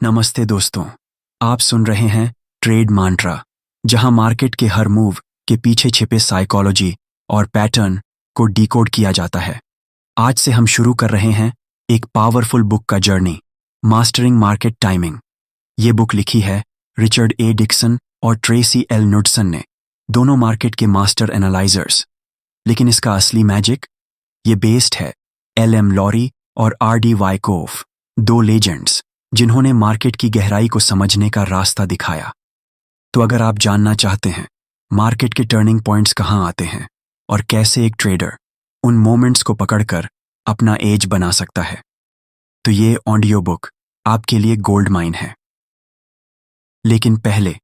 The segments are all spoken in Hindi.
नमस्ते दोस्तों, आप सुन रहे हैं ट्रेड मंत्रा, जहां मार्केट के हर मूव के पीछे छिपे साइकोलॉजी और पैटर्न को डिकोड किया जाता है। आज से हम शुरू कर रहे हैं एक पावरफुल बुक का जर्नी, मास्टरिंग मार्केट टाइमिंग। ये बुक लिखी है रिचर्ड ए डिक्सन और ट्रेसी एल नुडसन ने, दोनों मार्केट के मास्टर एनालाइजर्स। लेकिन इसका असली मैजिक ये बेस्ड है LM लॉरी और RD वाइकोफ, दो लेजेंड्स जिन्होंने मार्केट की गहराई को समझने का रास्ता दिखाया। तो अगर आप जानना चाहते हैं मार्केट के टर्निंग पॉइंट्स कहाँ आते हैं और कैसे एक ट्रेडर उन मोमेंट्स को पकड़कर अपना एज बना सकता है, तो ये ऑडियो बुक आपके लिए गोल्ड माइन है। लेकिन पहले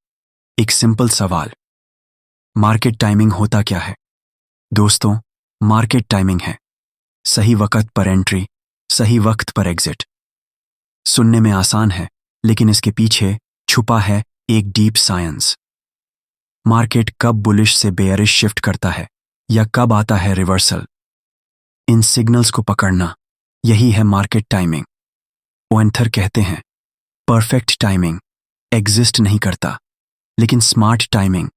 एक सिंपल सवाल, मार्केट टाइमिंग होता क्या है? दोस्तों, मार्केट टाइमिंग है सही वक्त पर एंट्री, सही वक्त पर एग्जिट। सुनने में आसान है, लेकिन इसके पीछे छुपा है एक डीप साइंस। मार्केट कब बुलिश से बेयरिश शिफ्ट करता है या कब आता है रिवर्सल, इन सिग्नल्स को पकड़ना, यही है मार्केट टाइमिंग। ओएंथर कहते हैं परफेक्ट टाइमिंग एग्जिस्ट नहीं करता, लेकिन स्मार्ट टाइमिंग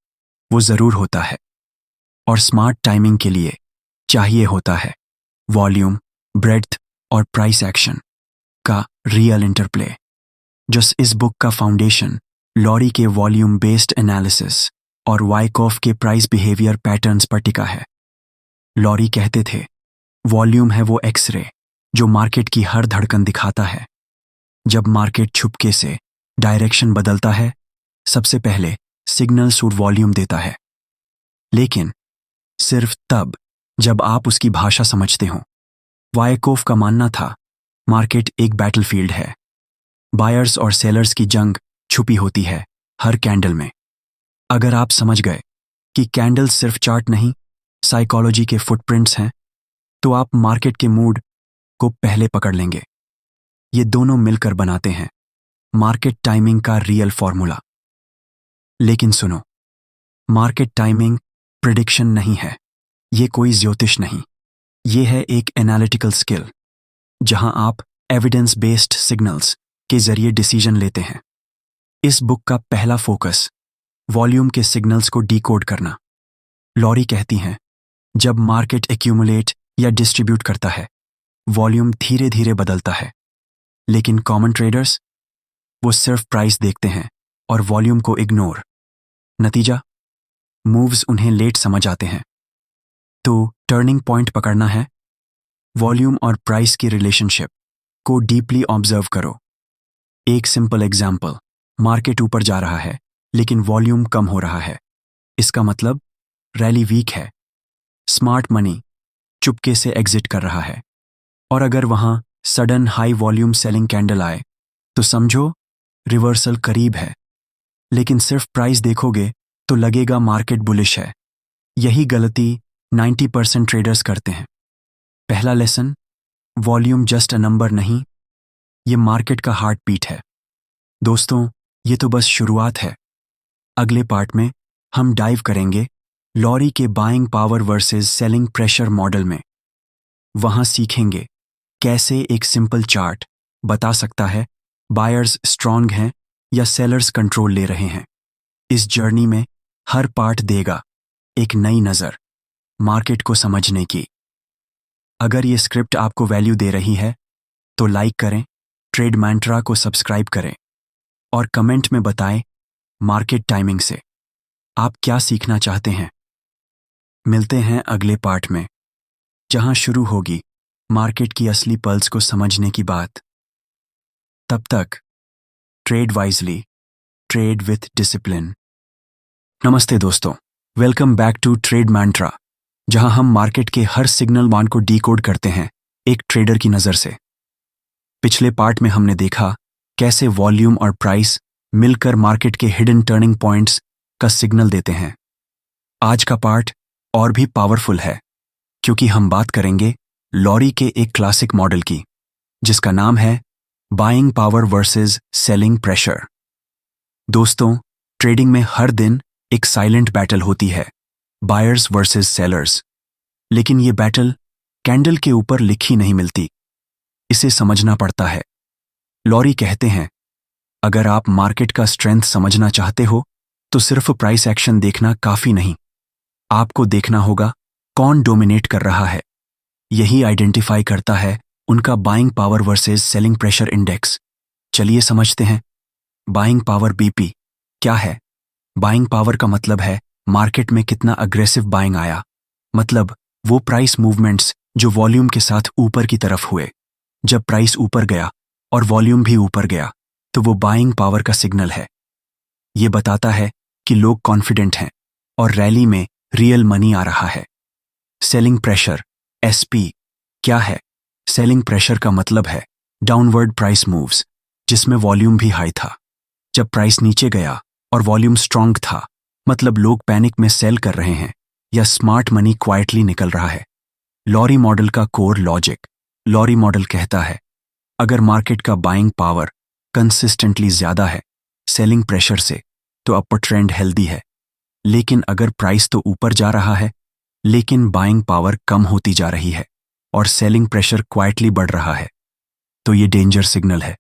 वो जरूर होता है। और स्मार्ट टाइमिंग के लिए चाहिए होता है वॉल्यूम, ब्रेड्थ और प्राइस एक्शन का रियल इंटरप्ले। जो इस बुक का फाउंडेशन लॉरी के वॉल्यूम बेस्ड एनालिसिस और वाइकोफ के प्राइस बिहेवियर पैटर्न्स पर टिका है। लॉरी कहते थे वॉल्यूम है वो एक्सरे जो मार्केट की हर धड़कन दिखाता है। जब मार्केट छुपके से डायरेक्शन बदलता है, सबसे पहले सिग्नल सूट वॉल्यूम देता है, लेकिन सिर्फ तब जब आप उसकी भाषा समझते हो। वाइकोफ का मानना था मार्केट एक बैटलफील्ड है, बायर्स और सेलर्स की जंग छुपी होती है हर कैंडल में। अगर आप समझ गए कि कैंडल्स सिर्फ चार्ट नहीं, साइकोलॉजी के फुटप्रिंट्स हैं, तो आप मार्केट के मूड को पहले पकड़ लेंगे। ये दोनों मिलकर बनाते हैं मार्केट टाइमिंग का रियल फॉर्मूला। लेकिन सुनो, मार्केट टाइमिंग प्रिडिक्शन नहीं है, ये कोई ज्योतिष नहीं, ये है एक एनालिटिकल स्किल जहां आप एविडेंस बेस्ड सिग्नल्स के जरिए डिसीजन लेते हैं। इस बुक का पहला फोकस वॉल्यूम के सिग्नल्स को डिकोड करना। लॉरी कहती हैं जब मार्केट एक्यूमुलेट या डिस्ट्रीब्यूट करता है, वॉल्यूम धीरे धीरे बदलता है, लेकिन कॉमन ट्रेडर्स वो सिर्फ प्राइस देखते हैं और वॉल्यूम को इग्नोर। नतीजा, मूव्स उन्हें लेट समझ आते हैं। तो टर्निंग पॉइंट पकड़ना है, वॉल्यूम और प्राइस की रिलेशनशिप को डीपली ऑब्जर्व करो। एक सिंपल एग्जाम्पल, मार्केट ऊपर जा रहा है लेकिन वॉल्यूम कम हो रहा है, इसका मतलब रैली वीक है, स्मार्ट मनी चुपके से एग्जिट कर रहा है। और अगर वहां sudden high volume selling candle आए तो समझो रिवर्सल करीब है। लेकिन सिर्फ प्राइस देखोगे तो लगेगा मार्केट बुलिश है। यही गलती 90% ट्रेडर्स करते हैं। पहला lesson, volume just a number नहीं, ये मार्केट का हार्ट बीट है। दोस्तों, ये तो बस शुरुआत है। अगले पार्ट में हम डाइव करेंगे लॉरी के buying power versus selling pressure model में। वहां सीखेंगे कैसे एक सिंपल चार्ट बता सकता है बायर्स स्ट्रांग हैं या सेलर्स कंट्रोल ले रहे हैं। इस जर्नी में हर पार्ट देगा एक नई नज़र मार्केट को समझने की। अगर ये स्क्रिप्ट आपको वैल्यू दे रही है तो लाइक करें, ट्रेड मंत्रा को सब्सक्राइब करें और कमेंट में बताएं मार्केट टाइमिंग से आप क्या सीखना चाहते हैं। मिलते हैं अगले पार्ट में, जहां शुरू होगी मार्केट की असली पल्स को समझने की बात। तब तक trade wisely, trade with discipline. नमस्ते दोस्तों, वेलकम बैक टू ट्रेड मंत्रा, जहां हम मार्केट के हर सिग्नल मान को डिकोड करते हैं एक ट्रेडर की नज़र से। पिछले पार्ट में हमने देखा कैसे वॉल्यूम और प्राइस मिलकर मार्केट के हिडन टर्निंग पॉइंट्स का सिग्नल देते हैं। आज का पार्ट और भी पावरफुल है, क्योंकि हम बात करेंगे लॉरी के एक क्लासिक मॉडल की, जिसका नाम है buying power versus selling pressure. दोस्तों, ट्रेडिंग में हर दिन एक साइलेंट बैटल होती है, बायर्स वर्सेस सेलर्स। लेकिन ये बैटल कैंडल के ऊपर लिखी नहीं मिलती, इसे समझना पड़ता है। लॉरी कहते हैं अगर आप मार्केट का स्ट्रेंथ समझना चाहते हो तो सिर्फ प्राइस एक्शन देखना काफी नहीं, आपको देखना होगा कौन डोमिनेट कर रहा है। यही आइडेंटिफाई करता है उनका buying power versus selling pressure index. चलिए समझते हैं। बाइंग पावर बीपी क्या है? बाइंग पावर का मतलब है मार्केट में कितना अग्रेसिव बाइंग आया, मतलब वो प्राइस मूवमेंट्स जो वॉल्यूम के साथ ऊपर की तरफ हुए। जब प्राइस ऊपर गया और वॉल्यूम भी ऊपर गया तो वो बाइंग पावर का सिग्नल है। ये बताता है कि लोग कॉन्फिडेंट हैं और रैली में रियल मनी आ रहा है। सेलिंग प्रेशर एसपी क्या है? सेलिंग प्रेशर का मतलब है डाउनवर्ड प्राइस मूव्स जिसमें वॉल्यूम भी हाई था। जब प्राइस नीचे गया और वॉल्यूम स्ट्रांग था, मतलब लोग पैनिक में सेल कर रहे हैं या स्मार्ट मनी क्वाइटली निकल रहा है। लॉरी मॉडल का कोर लॉजिक। लॉरी मॉडल कहता है अगर मार्केट का बाइंग पावर कंसिस्टेंटली ज्यादा है सेलिंग प्रेशर से तो अपर ट्रेंड हेल्दी है, लेकिन अगर प्राइस तो ऊपर जा रहा है लेकिन बाइंग पावर कम होती जा रही है और सेलिंग प्रेशर क्वाइटली बढ़ रहा है तो ये डेंजर सिग्नल है।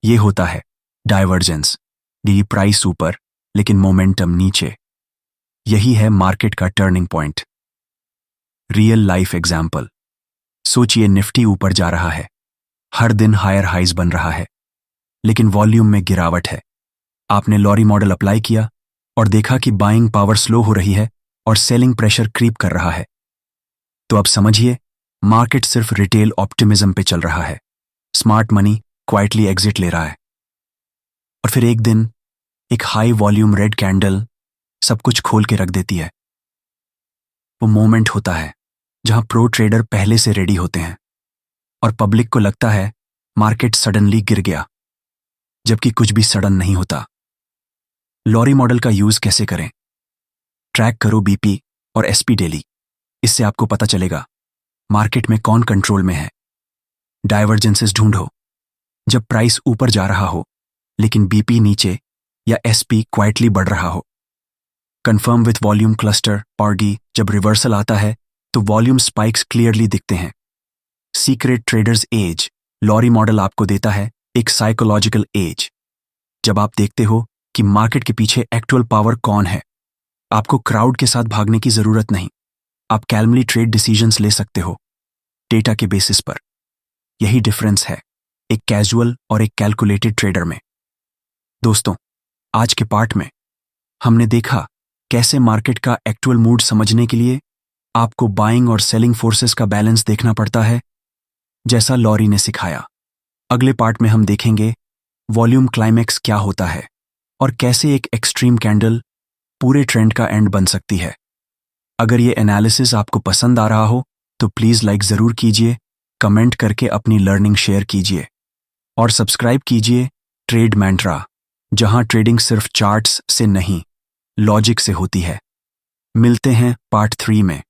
ये होता है डाइवर्जेंस, डी प्राइस ऊपर लेकिन मोमेंटम नीचे। यही है मार्केट का turning point. Real life example. सोचिए निफ्टी ऊपर जा रहा है, हर दिन हायर हाइज बन रहा है, लेकिन वॉल्यूम में गिरावट है। आपने लॉरी मॉडल अप्लाई किया और देखा कि बाइंग पावर स्लो हो रही है और सेलिंग प्रेशर क्रीप कर रहा है। तो अब समझिए मार्केट सिर्फ रिटेल ऑप्टिमिज्म पे चल रहा है, स्मार्ट मनी क्वाइटली एग्जिट ले रहा है। और फिर एक दिन एक हाई वॉल्यूम रेड कैंडल सब कुछ खोल के रख देती है। वो मोमेंट होता है जहां प्रो ट्रेडर पहले से रेडी होते हैं और पब्लिक को लगता है मार्केट सडनली गिर गया, जबकि कुछ भी सडन नहीं होता। लॉरी मॉडल का यूज कैसे करें? ट्रैक करो बीपी और एसपी डेली। इससे आपको पता चलेगा मार्केट में कौन कंट्रोल में है। डाइवर्जेंसेस ढूंढो। जब प्राइस ऊपर जा रहा हो लेकिन बीपी नीचे या एसपी क्वाइटली बढ़ रहा हो। कंफर्म विथ वॉल्यूम क्लस्टर ऑर्गी। जब रिवर्सल आता है तो वॉल्यूम स्पाइक्स क्लियरली दिखते हैं। Secret traders edge. Lowry model आपको देता है एक साइकोलॉजिकल एज। जब आप देखते हो कि मार्केट के पीछे एक्चुअल पावर कौन है, आपको क्राउड के साथ भागने की जरूरत नहीं। आप कैलमली ट्रेड डिसीजंस ले सकते हो डेटा के बेसिस पर। यही डिफरेंस है एक कैजुअल और एक कैलकुलेटेड ट्रेडर में। दोस्तों, आज के पार्ट में हमने देखा कैसे मार्केट का एक्चुअल मूड समझने के लिए आपको बाइंग और सेलिंग फोर्सेस का बैलेंस देखना पड़ता है, जैसा लॉरी ने सिखाया। अगले पार्ट में हम देखेंगे वॉल्यूम क्लाइमेक्स क्या होता है और कैसे एक एक्सट्रीम कैंडल पूरे ट्रेंड का एंड बन सकती है। अगर ये एनालिसिस आपको पसंद आ रहा हो तो प्लीज लाइक जरूर कीजिए, कमेंट करके अपनी लर्निंग शेयर कीजिए और सब्सक्राइब कीजिए ट्रेड मैंट्रा, जहां ट्रेडिंग सिर्फ चार्ट्स से नहीं लॉजिक से होती है। मिलते हैं पार्ट 3 में,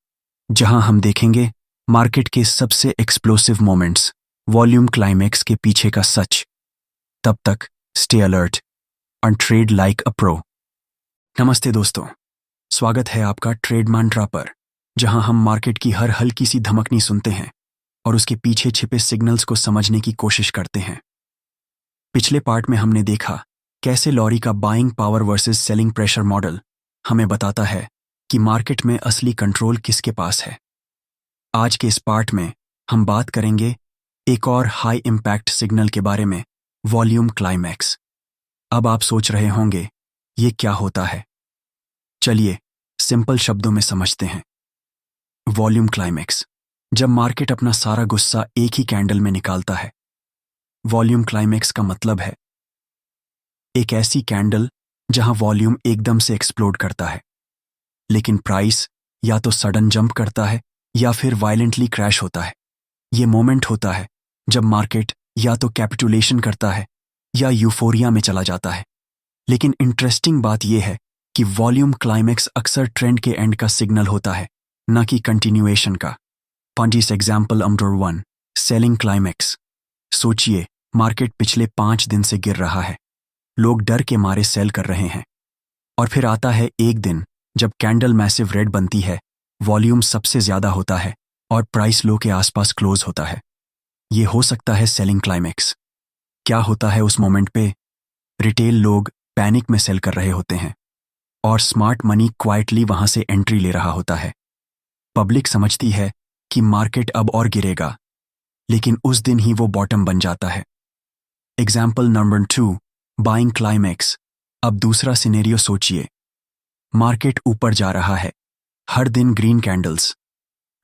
जहां हम देखेंगे मार्केट के सबसे एक्सप्लोसिव मोमेंट्स, वॉल्यूम क्लाइमेक्स के पीछे का सच। तब तक stay alert and trade like a pro. नमस्ते दोस्तों, स्वागत है आपका ट्रेड मैंट्रा पर, जहां हम मार्केट की हर हल्की सी धमकनी सुनते हैं और उसके पीछे छिपे सिग्नल्स को समझने की कोशिश करते हैं। पिछले पार्ट में हमने देखा कैसे लॉरी का buying power versus selling pressure model हमें बताता है कि मार्केट में असली कंट्रोल किसके पास है। आज के इस पार्ट में हम बात करेंगे एक और हाई इंपैक्ट सिग्नल के बारे में, वॉल्यूम क्लाइमैक्स। अब आप सोच रहे होंगे ये क्या होता है? चलिए सिंपल शब्दों में समझते हैं। वॉल्यूम क्लाइमैक्स, जब मार्केट अपना सारा गुस्सा एक ही कैंडल में निकालता है। वॉल्यूम क्लाइमैक्स का मतलब है एक ऐसी कैंडल जहां वॉल्यूम एकदम से एक्सप्लोड करता है, लेकिन प्राइस या तो सडन जंप करता है या फिर वायलेंटली क्रैश होता है। ये मोमेंट होता है जब मार्केट या तो कैपिटुलेशन करता है या यूफोरिया में चला जाता है। लेकिन इंटरेस्टिंग बात यह है कि वॉल्यूम क्लाइमैक्स अक्सर ट्रेंड के एंड का सिग्नल होता है, न कि कंटिन्यूएशन का। पंजीस एग्जाम्पल नंबर 1, सेलिंग क्लाइमैक्स। सोचिए मार्केट पिछले 5 दिन से गिर रहा है, लोग डर के मारे सेल कर रहे हैं, और फिर आता है एक दिन जब कैंडल मैसिव रेड बनती है, वॉल्यूम सबसे ज्यादा होता है और प्राइस लो के आसपास क्लोज होता है। ये हो सकता है सेलिंग क्लाइमैक्स। क्या होता है उस मोमेंट पे? रिटेल लोग पैनिक में सेल कर रहे होते हैं और स्मार्ट मनी क्वाइटली वहां से एंट्री ले रहा होता है। पब्लिक समझती है कि मार्केट अब और गिरेगा, लेकिन उस दिन ही वो बॉटम बन जाता है। Example number 2, buying climax. अब दूसरा सिनेरियो सोचिए। मार्केट ऊपर जा रहा है, हर दिन ग्रीन कैंडल्स,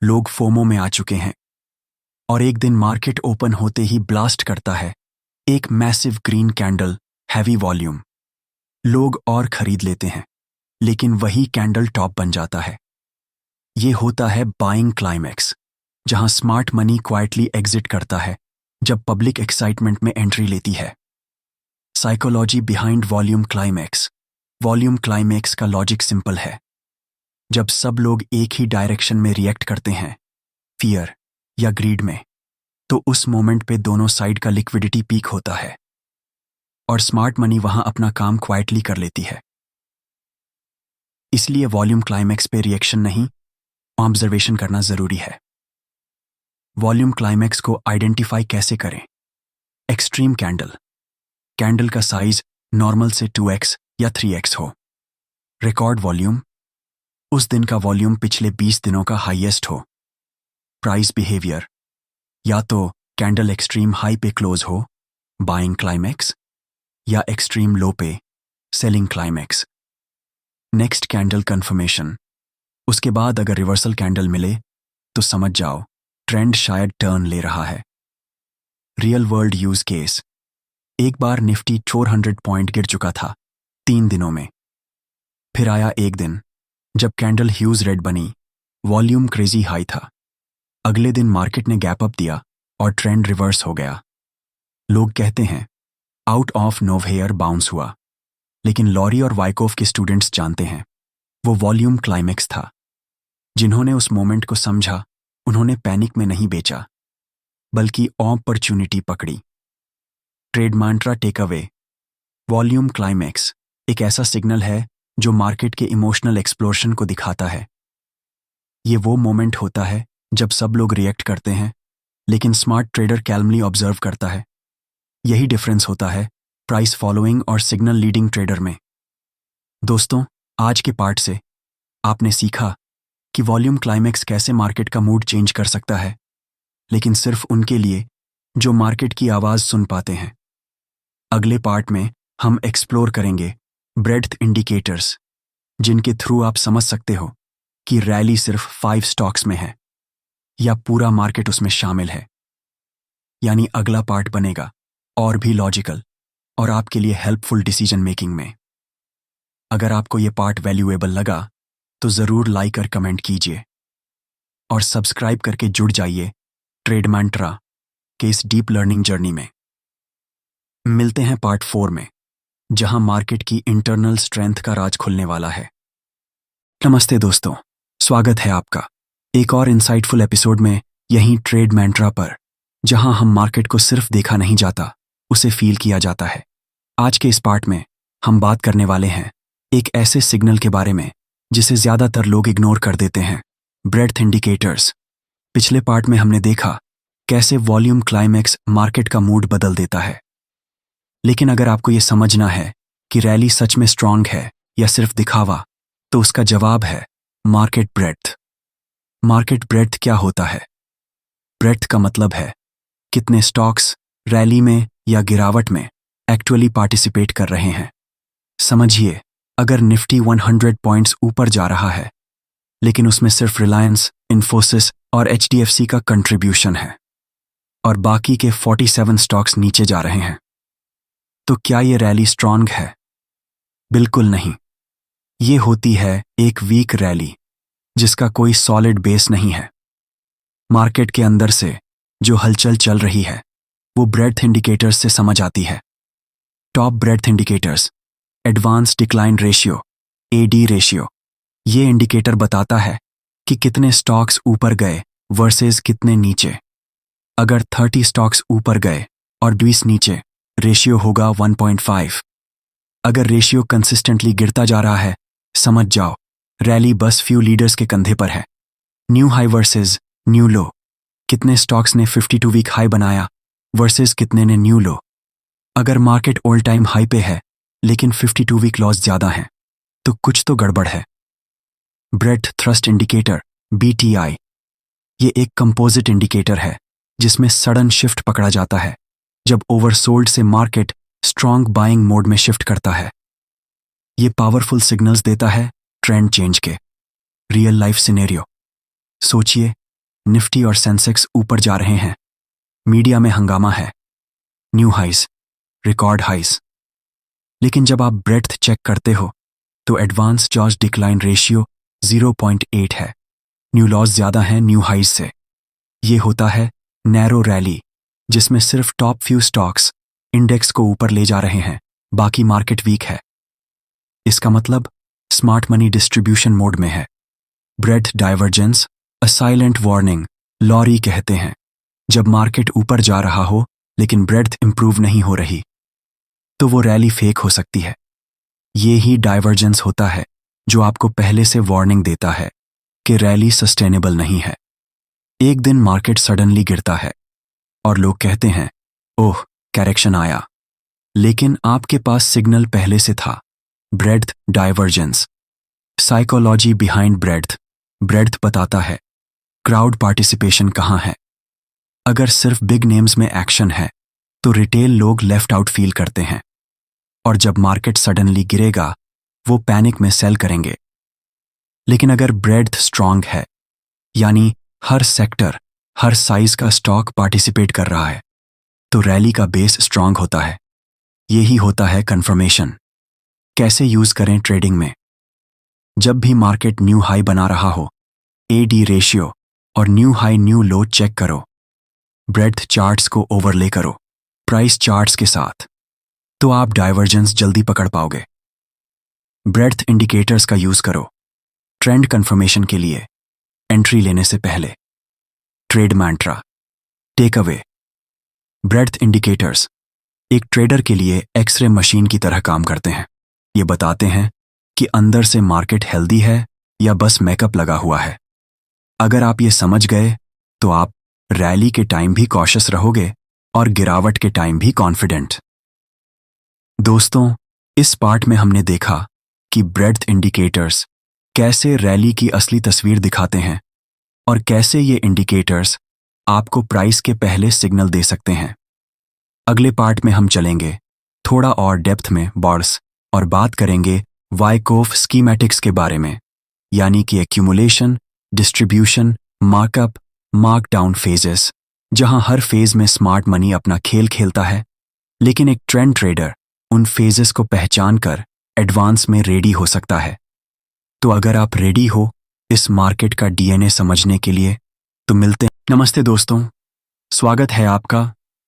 लोग फोमो में आ चुके हैं, और एक दिन मार्केट ओपन होते ही ब्लास्ट करता है एक massive green candle, heavy volume. लोग और खरीद लेते हैं, लेकिन वही कैंडल टॉप बन जाता है। ये होता है बाइंग क्लाइमैक्स, जहां स्मार्ट मनी क्वाइटली एग्जिट करता है जब पब्लिक एक्साइटमेंट में एंट्री लेती है। Psychology behind volume climax. Volume climax का लॉजिक सिंपल है। जब सब लोग एक ही डायरेक्शन में रिएक्ट करते हैं, फियर या ग्रीड में, तो उस मोमेंट पे दोनों साइड का लिक्विडिटी पीक होता है और स्मार्ट मनी वहां अपना काम क्वाइटली कर लेती है। इसलिए वॉल्यूम क्लाइमैक्स पे रिएक्शन नहीं, ऑब्जर्वेशन करना जरूरी है। वॉल्यूम क्लाइमैक्स को आइडेंटिफाई कैसे करें? Extreme candle. कैंडल का साइज नॉर्मल से 2x या 3x हो। Record volume. उस दिन का वॉल्यूम पिछले 20 दिनों का हाईएस्ट हो। Price behaviour. या तो कैंडल एक्सट्रीम हाई पे क्लोज हो, बाइंग क्लाइमैक्स, या एक्सट्रीम लो पे, selling climax. Next candle confirmation. उसके बाद अगर रिवर्सल कैंडल मिले तो समझ जाओ ट्रेंड शायद टर्न ले रहा है। Real world use case. एक बार निफ्टी 400 पॉइंट गिर चुका था 3 दिनों में। फिर आया एक दिन जब कैंडल ह्यूज रेड बनी, वॉल्यूम क्रेजी हाई था। अगले दिन मार्केट ने गैप अप दिया और ट्रेंड रिवर्स हो गया। लोग कहते हैं आउट ऑफ नोवेयर बाउंस हुआ, लेकिन लॉरी और वाइकोफ के स्टूडेंट्स जानते हैं वो वॉल्यूम क्लाइमैक्स था। जिन्होंने उस मोमेंट को समझा, उन्होंने पैनिक में नहीं बेचा, बल्कि अपॉर्चुनिटी पकड़ी। ट्रेड मंत्रा टेक अवे। वॉल्यूम क्लाइमैक्स एक ऐसा सिग्नल है जो मार्केट के इमोशनल एक्सप्लोशन को दिखाता है। ये वो मोमेंट होता है जब सब लोग रिएक्ट करते हैं, लेकिन स्मार्ट ट्रेडर कैल्मली ऑब्जर्व करता है। यही डिफरेंस होता है प्राइस फॉलोइंग और सिग्नल लीडिंग ट्रेडर में। दोस्तों, आज के पार्ट से आपने सीखा कि वॉल्यूम क्लाइमैक्स कैसे मार्केट का मूड चेंज कर सकता है, लेकिन सिर्फ उनके लिए जो मार्केट की आवाज सुन पाते हैं। अगले पार्ट में हम एक्सप्लोर करेंगे ब्रेड्थ इंडिकेटर्स, जिनके थ्रू आप समझ सकते हो कि रैली सिर्फ 5 स्टॉक्स में है या पूरा मार्केट उसमें शामिल है। यानी अगला पार्ट बनेगा और भी लॉजिकल और आपके लिए हेल्पफुल डिसीजन मेकिंग में। अगर आपको ये पार्ट वैल्यूएबल लगा तो ज़रूर लाइक और कमेंट कीजिए और सब्सक्राइब करके जुड़ जाइए ट्रेड मंत्रा के इस डीप लर्निंग जर्नी में। मिलते हैं पार्ट 4 में, जहां मार्केट की इंटरनल स्ट्रेंथ का राज खुलने वाला है। नमस्ते दोस्तों, स्वागत है आपका एक और इंसाइटफुल एपिसोड में, यहीं ट्रेड मंत्रा पर, जहां हम मार्केट को सिर्फ देखा नहीं जाता, उसे फील किया जाता है। आज के इस पार्ट में हम बात करने वाले हैं एक ऐसे सिग्नल के बारे में जिसे ज्यादातर लोग इग्नोर कर देते हैं, ब्रेड्थ इंडिकेटर्स। पिछले पार्ट में हमने देखा कैसे वॉल्यूम क्लाइमैक्स मार्केट का मूड बदल देता है, लेकिन अगर आपको यह समझना है कि रैली सच में स्ट्रांग है या सिर्फ दिखावा, तो उसका जवाब है मार्केट ब्रेड्थ। मार्केट ब्रेड्थ क्या होता है? ब्रेड्थ का मतलब है कितने स्टॉक्स रैली में या गिरावट में एक्चुअली पार्टिसिपेट कर रहे हैं। समझिए, अगर निफ्टी 100 पॉइंट्स ऊपर जा रहा है, लेकिन उसमें सिर्फ रिलायंस, इन्फोसिस और HDFC का कंट्रीब्यूशन है और बाकी के 47 स्टॉक्स नीचे जा रहे हैं, तो क्या ये रैली स्ट्रांग है? बिल्कुल नहीं। ये होती है एक वीक रैली जिसका कोई सॉलिड बेस नहीं है। मार्केट के अंदर से जो हलचल चल रही है वो ब्रेड्थ इंडिकेटर्स से समझ आती है। Top breadth indicators, advance decline ratio, AD ratio. ये इंडिकेटर बताता है कि कितने स्टॉक्स ऊपर गए वर्सेस कितने नीचे। अगर 30 स्टॉक्स ऊपर गए और 20 नीचे, रेशियो होगा 1.5। अगर रेशियो कंसिस्टेंटली गिरता जा रहा है, समझ जाओ रैली बस फ्यू लीडर्स के कंधे पर है। न्यू हाई वर्सेस न्यू लो। कितने स्टॉक्स ने 52 वीक हाई बनाया वर्सेस कितने ने न्यू लो। अगर मार्केट ऑल टाइम हाई पे है लेकिन 52 वीक लॉस ज्यादा हैं, तो कुछ तो गड़बड़ है। ब्रेड्थ थ्रस्ट इंडिकेटर BTI ये एक कंपोजिट इंडिकेटर है जिसमें सडन शिफ्ट पकड़ा जाता है जब ओवरसोल्ड से मार्केट स्ट्रॉन्ग बाइंग मोड में शिफ्ट करता है। ये पावरफुल सिग्नल्स देता है ट्रेंड चेंज के। रियल लाइफ सिनेरियो सोचिए, निफ्टी और सेंसेक्स ऊपर जा रहे हैं, मीडिया में हंगामा है, न्यू हाइज, रिकॉर्ड हाइज। लेकिन जब आप ब्रेड्थ चेक करते हो तो एडवांस जॉज डिक्लाइन रेशियो 0.8 है, न्यू लॉस ज्यादा है न्यू हाइज से। ये होता है नैरो रैली जिसमें सिर्फ टॉप फ्यू स्टॉक्स इंडेक्स को ऊपर ले जा रहे हैं, बाकी मार्केट वीक है। इसका मतलब स्मार्ट मनी डिस्ट्रीब्यूशन मोड में है। Breadth divergence a silent warning Lowry कहते हैं। जब मार्केट ऊपर जा रहा हो लेकिन ब्रेड्थ इंप्रूव नहीं हो रही तो वो रैली फेक हो सकती है। ये ही डाइवर्जेंस होता है जो आपको पहले से वार्निंग देता है कि रैली सस्टेनेबल नहीं है। एक दिन मार्केट सडनली गिरता है और लोग कहते हैं ओह करेक्शन आया, लेकिन आपके पास सिग्नल पहले से था। Breadth divergence psychology behind breadth. Breadth बताता है क्राउड पार्टिसिपेशन कहाँ है। अगर सिर्फ बिग नेम्स में एक्शन है तो रिटेल लोग लेफ्ट आउट फील करते हैं, और जब मार्केट सडनली गिरेगा वो पैनिक में सेल करेंगे। लेकिन अगर ब्रेड्थ स्ट्रांग है, यानी हर सेक्टर हर साइज का स्टॉक पार्टिसिपेट कर रहा है, तो रैली का बेस स्ट्रांग होता है। यही होता है कंफर्मेशन। कैसे यूज करें ट्रेडिंग में? जब भी मार्केट न्यू हाई बना रहा हो, AD रेशियो और new high new low check करो। ब्रेड्थ चार्ट्स को ओवरले करो प्राइस चार्ट्स के साथ, तो आप डाइवर्जेंस जल्दी पकड़ पाओगे। ब्रेड्थ इंडिकेटर्स का यूज करो ट्रेंड कंफर्मेशन के लिए, एंट्री लेने से पहले। Trade mantra take away. Breadth indicators एक ट्रेडर के लिए एक्सरे मशीन की तरह काम करते हैं। ये बताते हैं कि अंदर से मार्केट हेल्दी है या बस मेकअप लगा हुआ है। अगर आप ये समझ गए तो आप रैली के टाइम भी कॉशियस रहोगे और गिरावट के टाइम भी कॉन्फिडेंट। दोस्तों, इस पार्ट में हमने देखा कि ब्रेड्थ इंडिकेटर्स कैसे रैली की असली तस्वीर दिखाते हैं और कैसे ये इंडिकेटर्स आपको प्राइस के पहले सिग्नल दे सकते हैं। अगले पार्ट में हम चलेंगे थोड़ा और डेप्थ में बॉर्ड्स और बात करेंगे वाइकोफ स्कीमेटिक्स के बारे में, यानी कि accumulation, distribution, markup, markdown phases, जहां हर फेज में स्मार्ट मनी अपना खेल खेलता है, लेकिन एक ट्रेंड ट्रेडर उन फेजेस को पहचान कर एडवांस में रेडी हो सकता है। तो अगर आप रेडी हो इस मार्केट का DNA समझने के लिए तो मिलते हैं। नमस्ते दोस्तों, स्वागत है आपका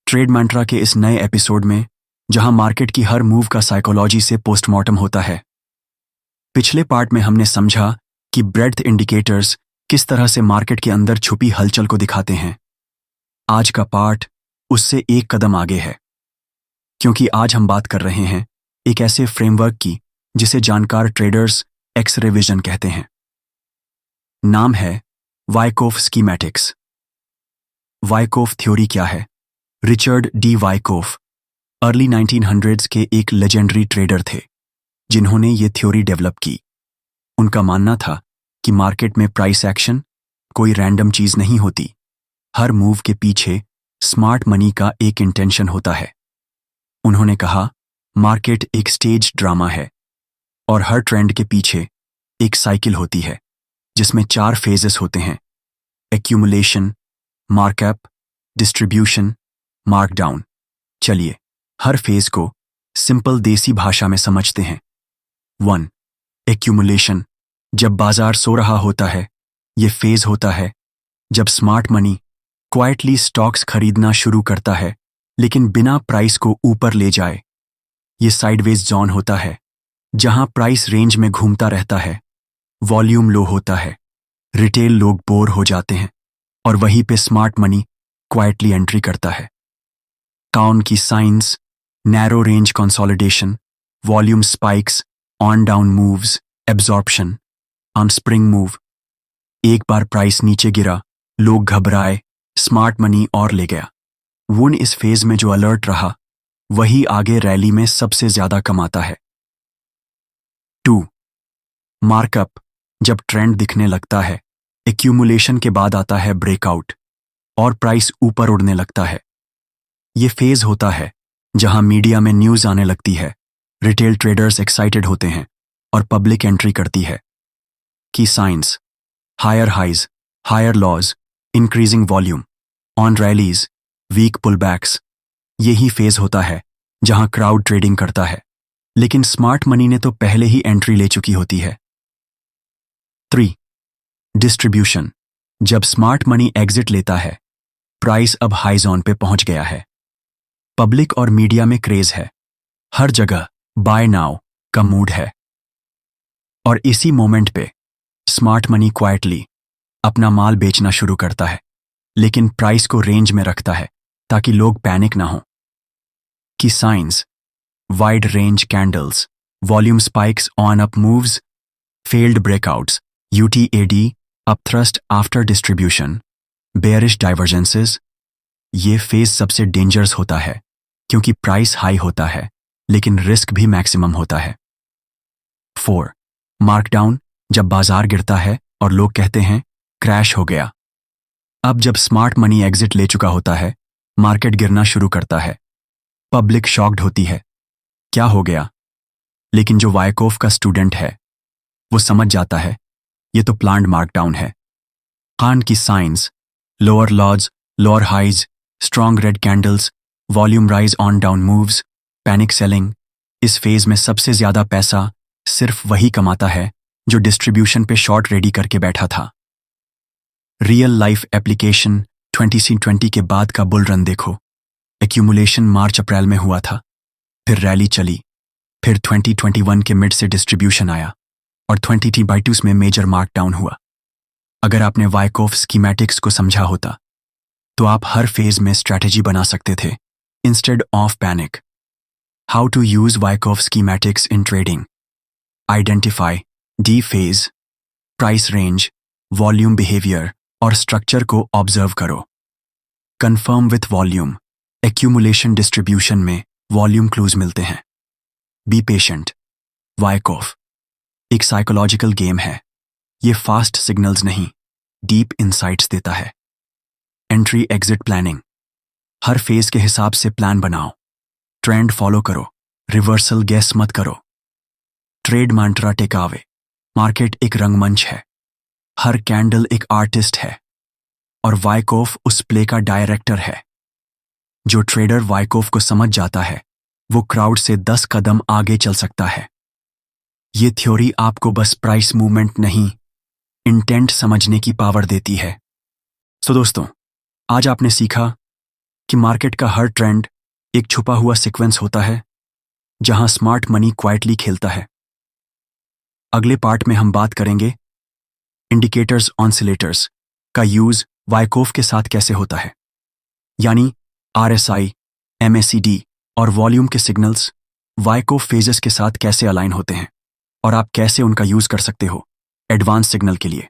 ट्रेड मैंट्रा के इस नए एपिसोड में, जहां मार्केट की हर मूव का साइकोलॉजी से पोस्टमार्टम होता है। पिछले पार्ट में हमने समझा कि ब्रेड्थ इंडिकेटर्स किस तरह से मार्केट के अंदर छुपी हलचल को दिखाते हैं। आज का पार्ट उससे एक कदम आगे है, क्योंकि आज हम बात कर रहे हैं एक ऐसे फ्रेमवर्क की जिसे जानकार ट्रेडर्स एक्स-रे विजन कहते हैं। नाम है वाइकोफ स्कीमेटिक्स। वाइकोफ थ्योरी क्या है? रिचर्ड डी वाइकोफ अर्ली 1900s के एक लेजेंडरी ट्रेडर थे जिन्होंने ये थ्योरी डेवलप की। उनका मानना था कि मार्केट में प्राइस एक्शन कोई रैंडम चीज नहीं होती। हर मूव के पीछे स्मार्ट मनी का एक इंटेंशन होता है। उन्होंने कहा, मार्केट एक स्टेज ड्रामा है और हर ट्रेंड के पीछे एक साइकिल होती है जिसमें 4 फेजेस होते हैं: एक्यूमुलेशन, मार्कअप, डिस्ट्रीब्यूशन, मार्कडाउन। चलिए हर फेज को सिंपल देसी भाषा में समझते हैं। 1. एक्यूमुलेशन। जब बाजार सो रहा होता है, ये फेज होता है जब स्मार्ट मनी क्वाइटली स्टॉक्स खरीदना शुरू करता है लेकिन बिना प्राइस को ऊपर ले जाए। ये साइडवेज जोन होता है जहां प्राइस रेंज में घूमता रहता है, वॉल्यूम लो होता है, रिटेल लोग बोर हो जाते हैं और वहीं पे स्मार्ट मनी क्वाइटली एंट्री करता है। काउन की science: narrow range consolidation, volume spikes, on down moves, absorption, अनस्प्रिंग मूव। एक बार प्राइस नीचे गिरा, लोग घबराए, स्मार्ट मनी और ले गया। वुन इस फेज में जो अलर्ट रहा वही आगे रैली में सबसे ज्यादा कमाता है। 2. मार्कअप। जब ट्रेंड दिखने लगता है, एक्यूमुलेशन के बाद आता है ब्रेकआउट और प्राइस ऊपर उड़ने लगता है। ये फेज होता है जहां मीडिया में न्यूज आने लगती है, रिटेल ट्रेडर्स एक्साइटेड होते हैं और पब्लिक एंट्री करती है। की science: higher highs, higher lows, increasing volume, on rallies, weak pullbacks. यही फेज होता है जहां क्राउड ट्रेडिंग करता है, लेकिन स्मार्ट मनी ने तो पहले ही एंट्री ले चुकी होती है। 3. डिस्ट्रीब्यूशन। जब स्मार्ट मनी एग्जिट लेता है, प्राइस अब हाई जोन पे पहुंच गया है। पब्लिक और मीडिया में क्रेज है, हर जगह बाय नाउ का मूड है। और इसी मोमेंट पे स्मार्ट मनी क्वाइटली अपना माल बेचना शुरू करता है, लेकिन प्राइस को रेंज में रखता है ताकि लोग पैनिक ना हो। की science: wide range candles, volume spikes on up moves, failed breakouts, UTAD, upthrust after distribution, bearish divergences. ये फेज सबसे डेंजरस होता है क्योंकि प्राइस हाई होता है लेकिन रिस्क भी मैक्सिमम होता है। 4. मार्कडाउन। जब बाजार गिरता है और लोग कहते हैं क्रैश हो गया। अब जब स्मार्ट मनी एग्जिट ले चुका होता है, मार्केट गिरना शुरू करता है। पब्लिक शॉक्ड होती है, क्या हो गया? लेकिन जो वायकोफ का स्टूडेंट है वो समझ जाता है ये तो प्लान्ड मार्कडाउन है। खान की science: lower lows, lower highs, strong red candles, volume rise on down moves, panic selling. इस फेज में सबसे ज्यादा पैसा सिर्फ वही कमाता है जो डिस्ट्रीब्यूशन पे शॉर्ट रेडी करके बैठा था। Real life application. 2020 के बाद का बुल रन देखो। एक्यूमुलेशन मार्च अप्रैल में हुआ था, फिर रैली चली, फिर 2021 के मिड से डिस्ट्रीब्यूशन आया और 2022 में मेजर मार्कडाउन हुआ। अगर आपने वायकोफ स्कीमेटिक्स को समझा होता तो आप हर फेज में स्ट्रैटेजी बना सकते थे instead of panic. How to use Wyckoff schematics in trading: identify the phase, price range, volume behaviour और स्ट्रक्चर को ऑब्जर्व करो। Confirm with volume. Accumulation distribution में वॉल्यूम क्लूज मिलते हैं। Be patient. वायकोफ एक साइकोलॉजिकल गेम है। ये फास्ट सिग्नल्स नहीं, डीप इंसाइट्स देता है। Entry exit planning. हर फेज के हिसाब से प्लान बनाओ, ट्रेंड फॉलो करो, रिवर्सल गेस मत करो। ट्रेड मंत्रा टेकअवे। मार्केट एक रंगमंच है, हर कैंडल एक आर्टिस्ट है और वायकोफ उस प्ले का डायरेक्टर है। जो ट्रेडर वायकोफ को समझ जाता है वो क्राउड से 10 कदम आगे चल सकता है। ये थ्योरी आपको बस प्राइस मूवमेंट नहीं, इंटेंट समझने की पावर देती है। सो दोस्तों, आज आपने सीखा कि मार्केट का हर ट्रेंड एक छुपा हुआ सीक्वेंस होता है जहां स्मार्ट मनी क्वाइटली खेलता है। अगले पार्ट में हम बात करेंगे इंडिकेटर्स ऑसिलेटर्स का यूज वायकोफ के साथ कैसे होता है, यानी RSI, MACD और वॉल्यूम के सिग्नल्स वायकोफ फेजेस के साथ कैसे अलाइन होते हैं और आप कैसे उनका यूज कर सकते हो एडवांस सिग्नल के लिए।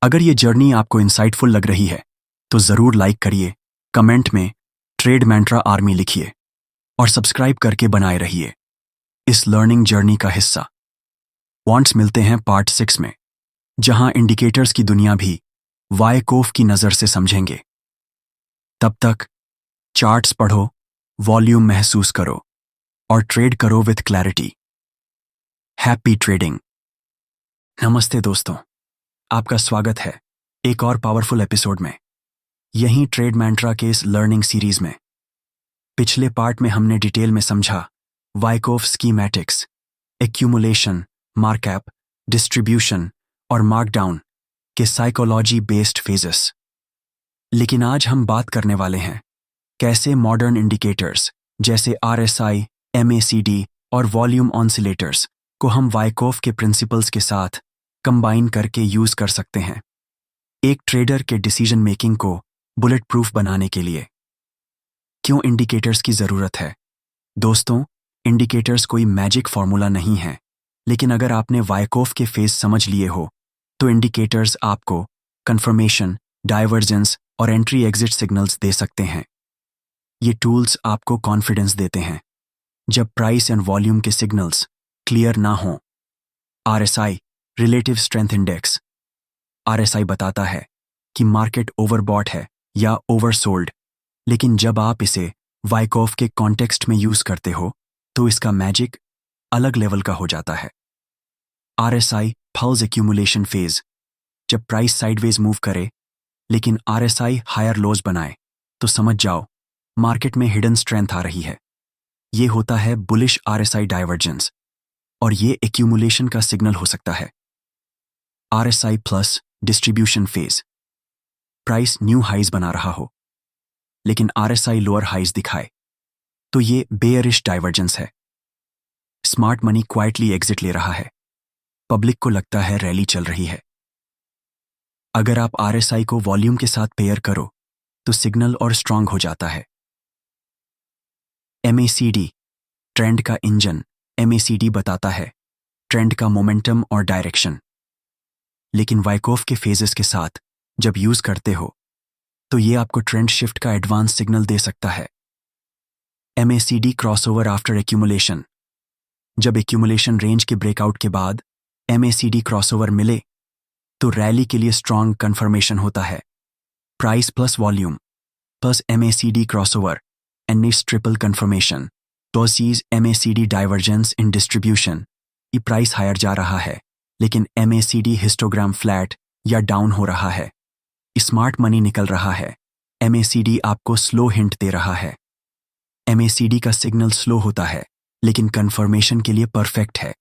अगर ये जर्नी आपको इंसाइटफुल लग रही है तो जरूर लाइक करिए, कमेंट में ट्रेड मंत्रा आर्मी लिखिए और सब्सक्राइब करके बनाए रहिए इस लर्निंग जर्नी का हिस्सा। वॉन्ट्स मिलते हैं पार्ट 6 में, जहां इंडिकेटर्स की दुनिया भी वायकोफ की नजर से समझेंगे। तब तक चार्ट्स पढ़ो, वॉल्यूम महसूस करो और ट्रेड करो विथ क्लैरिटी। Happy trading. नमस्ते दोस्तों, आपका स्वागत है एक और पावरफुल एपिसोड में, यहीं ट्रेड मंत्रा के इस लर्निंग सीरीज में। पिछले पार्ट में हमने डिटेल में समझा वायकोफ स्कीमेटिक्स, एक्यूमुलेशन, मार्कअप, डिस्ट्रीब्यूशन और मार्कडाउन के साइकोलॉजी बेस्ड फेजेस। लेकिन आज हम बात करने वाले हैं कैसे मॉडर्न इंडिकेटर्स जैसे RSI, MACD और वॉल्यूम ऑसिलेटर्स को हम वायकोफ के प्रिंसिपल्स के साथ कंबाइन करके यूज कर सकते हैं एक ट्रेडर के डिसीजन मेकिंग को बुलेट प्रूफ बनाने के लिए। क्यों इंडिकेटर्स की जरूरत है? दोस्तों, इंडिकेटर्स कोई मैजिक फॉर्मूला नहीं है, लेकिन अगर आपने वायकोफ के फेज समझ लिए हो तो इंडिकेटर्स आपको कंफर्मेशन, डाइवर्जेंस और एंट्री एग्जिट सिग्नल्स दे सकते हैं। ये टूल्स आपको कॉन्फिडेंस देते हैं जब प्राइस एंड वॉल्यूम के सिग्नल्स क्लियर ना हों। RSI relative strength index. RSI बताता है कि मार्केट ओवरबॉट है या ओवरसोल्ड, लेकिन जब आप इसे वाइकॉफ के कॉन्टेक्स्ट में यूज करते हो तो इसका मैजिक अलग लेवल का हो जाता है। RSI pulse accumulation phase. जब प्राइस साइडवेज मूव करे लेकिन आरएसआई हायर लोज बनाए तो समझ जाओ मार्केट में हिडन स्ट्रेंथ आ रही है। ये होता है बुलिश आरएसआई डाइवर्जेंस और ये एक्यूमुलेशन का सिग्नल हो सकता है। RSI plus distribution phase. Price new highs बना रहा हो लेकिन आरएसआई लोअर हाइज दिखाए तो ये बेयरिश डाइवर्जेंस है। स्मार्ट मनी क्वाइटली एग्जिट ले रहा है, पब्लिक को लगता है रैली चल रही है। अगर आप आरएसआई को वॉल्यूम के साथ पेयर करो तो सिग्नल और स्ट्रांग हो जाता है। एमएसीडी ट्रेंड का इंजन। एमएसीडी बताता है ट्रेंड का मोमेंटम और डायरेक्शन, लेकिन वाइकॉफ के फेजेस के साथ जब यूज करते हो तो ये आपको ट्रेंड शिफ्ट का एडवांस सिग्नल दे सकता है। MACD crossover after accumulation. जब एक्यूमुलेशन रेंज के ब्रेकआउट के बाद एमएसीडी क्रॉसओवर मिले तो रैली के लिए स्ट्रांग कंफर्मेशन होता है। Price plus volume plus MACD crossover and Nifty triple confirmation plus MACD divergence in distribution. ये प्राइस हायर जा रहा है लेकिन एमएसीडी हिस्टोग्राम फ्लैट या डाउन हो रहा है। स्मार्ट मनी निकल रहा है। एमएसीडी आपको स्लो हिंट दे रहा है। एमएसीडी का सिग्नल स्लो होता है लेकिन कंफर्मेशन के लिए परफेक्ट है।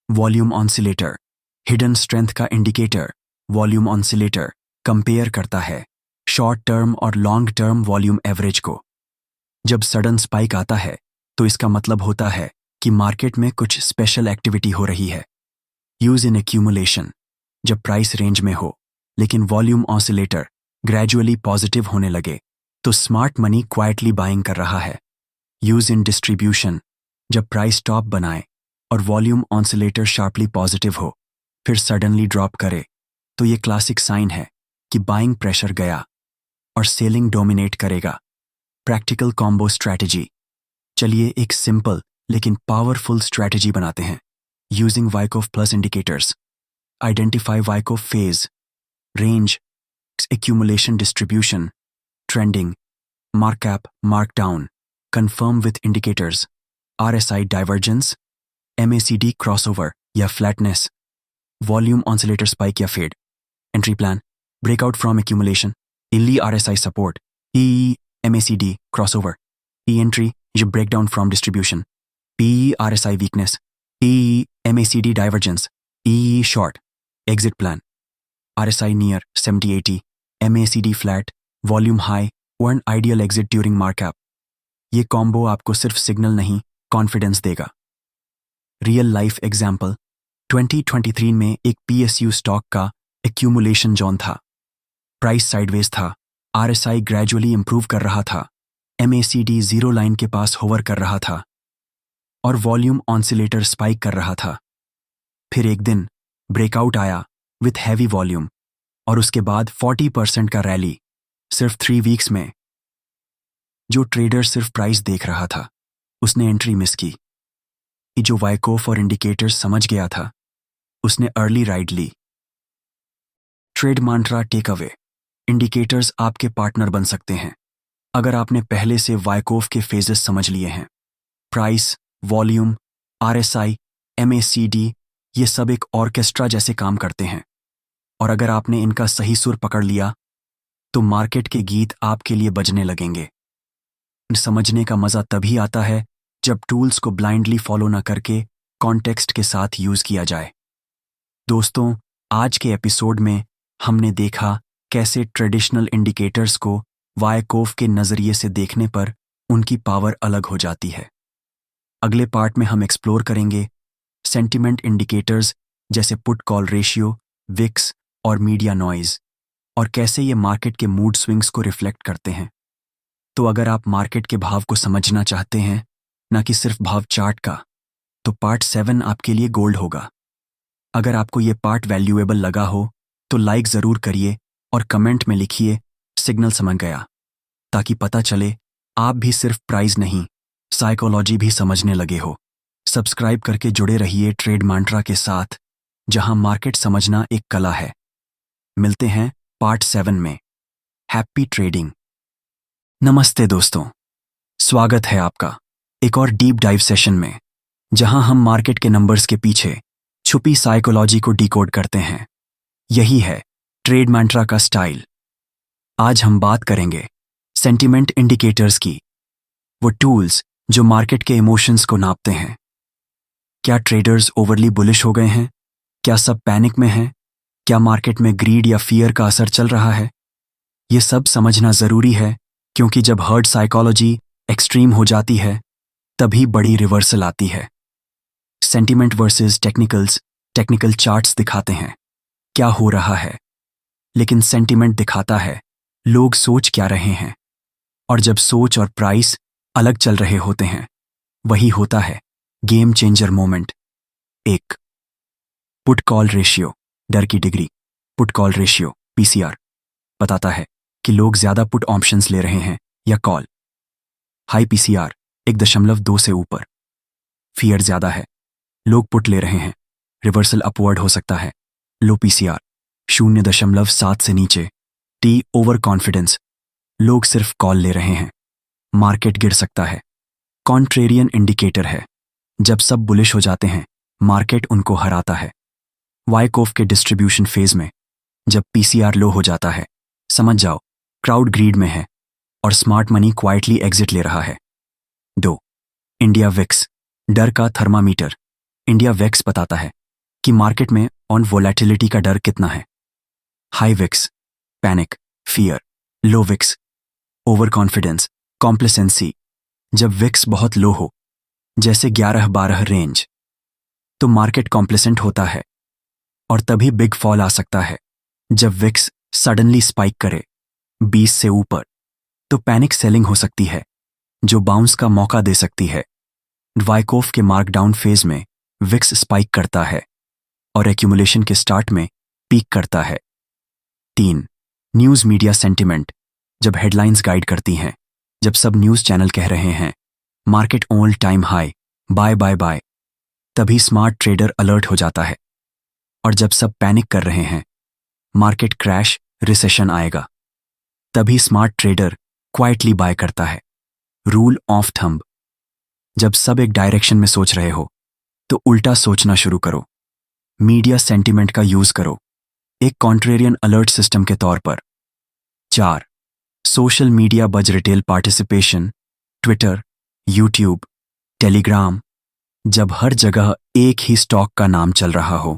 वॉल्यूम ऑसिलेटर हिडन स्ट्रेंथ का इंडिकेटर। वॉल्यूम ऑसिलेटर कंपेयर करता है शॉर्ट टर्म और लॉन्ग टर्म वॉल्यूम एवरेज को। जब सडन स्पाइक आता है तो इसका मतलब होता है कि मार्केट में कुछ स्पेशल एक्टिविटी हो रही है। Use in accumulation. जब प्राइस रेंज में हो लेकिन वॉल्यूम ऑसिलेटर ग्रेजुअली पॉजिटिव होने लगे तो स्मार्ट मनी क्वाइटली बाइंग कर रहा है। Use in distribution. जब प्राइस टॉप बनाए और वॉल्यूम ऑसिलेटर शार्पली पॉजिटिव हो फिर सडनली ड्रॉप करे तो ये क्लासिक साइन है कि बाइंग प्रेशर गया और सेलिंग डोमिनेट करेगा। Practical combo strategy. चलिए एक सिंपल लेकिन पावरफुल स्ट्रैटेजी बनाते हैं using Wyckoff plus indicators. Identify Wyckoff phase, range, accumulation distribution, trending, markup, markdown, confirm with indicators, RSI divergence, MACD crossover या flatness, volume oscillator spike या fade, entry plan, breakout from accumulation, early RSI support, EE MACD crossover, E entry या breakdown from distribution, PE RSI weakness, EE MACD divergence, EE short, exit plan, RSI near 70-80, MACD flat, volume high, earn ideal exit during markup। ये कॉम्बो आपको सिर्फ सिग्नल नहीं कॉन्फिडेंस देगा। रियल लाइफ एग्जाम्पल 2023 में एक PSU स्टॉक का एक्यूमुलेशन जोन था। प्राइस साइडवेज था, RSI ग्रेजुअली इंप्रूव कर रहा था, MACD जीरो लाइन के पास होवर कर रहा था और वॉल्यूम ऑसिलेटर स्पाइक कर रहा था। फिर एक दिन ब्रेकआउट आया विथ हैवी वॉल्यूम और उसके बाद 40% का रैली सिर्फ 3 वीक्स में। जो ट्रेडर सिर्फ प्राइस देख रहा था उसने एंट्री मिस की। जो वाइकॉफ और इंडिकेटर्स समझ गया था उसने अर्ली राइड ली। ट्रेड मंत्रा टेक अवे। इंडिकेटर्स आपके पार्टनर बन सकते हैं अगर आपने पहले से वाइकॉफ के फेजेस समझ लिए हैं। प्राइस, वॉल्यूम, RSI, MACD ये सब एक ऑर्केस्ट्रा जैसे काम करते हैं और अगर आपने इनका सही सुर पकड़ लिया तो मार्केट के गीत आपके लिए बजने लगेंगे। समझने का मजा तभी आता है जब टूल्स को ब्लाइंडली फॉलो न करके कॉन्टेक्स्ट के साथ यूज किया जाए। दोस्तों, आज के एपिसोड में हमने देखा कैसे ट्रेडिशनल इंडिकेटर्स को वाइकॉफ के नजरिए से देखने पर उनकी पावर अलग हो जाती है। अगले पार्ट में हम एक्सप्लोर करेंगे सेंटिमेंट इंडिकेटर्स जैसे पुट कॉल रेशियो, विक्स और मीडिया नॉइज और कैसे ये मार्केट के मूड स्विंग्स को रिफ्लेक्ट करते हैं। तो अगर आप मार्केट के भाव को समझना चाहते हैं ना कि सिर्फ भाव चार्ट का, तो पार्ट 7 आपके लिए गोल्ड होगा। अगर आपको ये पार्ट वैल्यूएबल लगा हो तो लाइक ज़रूर करिए और कमेंट में लिखिए सिग्नल समझ गया, ताकि पता चले आप भी सिर्फ प्राइस नहीं, साइकोलॉजी भी समझने लगे हो। सब्सक्राइब करके जुड़े रहिए ट्रेड मंत्रा के साथ, जहां मार्केट समझना एक कला है। मिलते हैं पार्ट 7 में। Happy trading. नमस्ते दोस्तों, स्वागत है आपका एक और डीप डाइव सेशन में, जहां हम मार्केट के नंबर्स के पीछे छुपी साइकोलॉजी को डिकोड करते हैं। यही है ट्रेड मंत्रा का स्टाइल। आज हम बात करेंगे सेंटिमेंट इंडिकेटर्स की, वो टूल्स जो मार्केट के इमोशंस को नापते हैं। क्या ट्रेडर्स ओवरली बुलिश हो गए हैं? क्या सब पैनिक में हैं? क्या मार्केट में ग्रीड या फियर का असर चल रहा है? ये सब समझना जरूरी है, क्योंकि जब हर्ड साइकोलॉजी एक्सट्रीम हो जाती है, तभी बड़ी रिवर्सल आती है। सेंटिमेंट वर्सेस टेक्निकल चार्ट्स दिखाते हैं क्या हो रहा है, लेकिन सेंटिमेंट दिखाता है लोग सोच क्या रहे हैं। और जब सोच और प्राइस अलग चल रहे होते हैं, वही होता है game changer moment. 1, put call ratio, डर की degree. Put call ratio PCR बताता है कि लोग ज्यादा पुट ऑप्शंस ले रहे हैं या कॉल। हाई पीसीआर 1.2 से ऊपर। फियर ज्यादा है, लोग पुट ले रहे हैं, रिवर्सल अपवर्ड हो सकता है। लो पीसीआर 0.7 से नीचे। टी ओवर कॉन्फिडेंस, लोग सिर्फ कॉल ले रहे हैं, मार्केट गिर सकता है। कॉन्ट्रेरियन इंडिकेटर है, जब सब बुलिश हो जाते हैं, मार्केट उनको हराता है। वाइकोफ के डिस्ट्रीब्यूशन फेज में जब पीसीआर लो हो जाता है, समझ जाओ क्राउड ग्रीड में है और स्मार्ट मनी क्वाइटली एग्जिट ले रहा है। 2, इंडिया विक्स, डर का थर्मामीटर। इंडिया विक्स बताता है कि मार्केट में ऑन वोलेटिलिटी का डर कितना है। High VIX panic, fear. Low VIX over confidence, complacency. जब विक्स बहुत लो हो, जैसे 11-12 रेंज, तो मार्केट कॉम्प्लेसेंट होता है और तभी बिग फॉल आ सकता है। जब विक्स सडनली स्पाइक करे 20 से ऊपर, तो पैनिक सेलिंग हो सकती है, जो बाउंस का मौका दे सकती है। वाइकोफ के मार्कडाउन फेज में विक्स स्पाइक करता है और एक्यूमुलेशन के स्टार्ट में पीक करता है। 3, न्यूज़ मीडिया सेंटिमेंट, जब हेडलाइंस गाइड करती हैं, जब सब न्यूज़ चैनल कह रहे हैं market all time high, buy buy buy, तभी स्मार्ट ट्रेडर अलर्ट हो जाता है। और जब सब पैनिक कर रहे हैं, मार्केट क्रैश, रिसेशन आएगा, तभी स्मार्ट ट्रेडर क्वाइटली बाय करता है। रूल ऑफ थंब, जब सब एक डायरेक्शन में सोच रहे हो, तो उल्टा सोचना शुरू करो। मीडिया सेंटिमेंट का यूज करो एक कॉन्ट्रेरियन अलर्ट सिस्टम के तौर पर। 4, सोशल मीडिया बज retail participation, Twitter, YouTube, Telegram, जब हर जगह एक ही स्टॉक का नाम चल रहा हो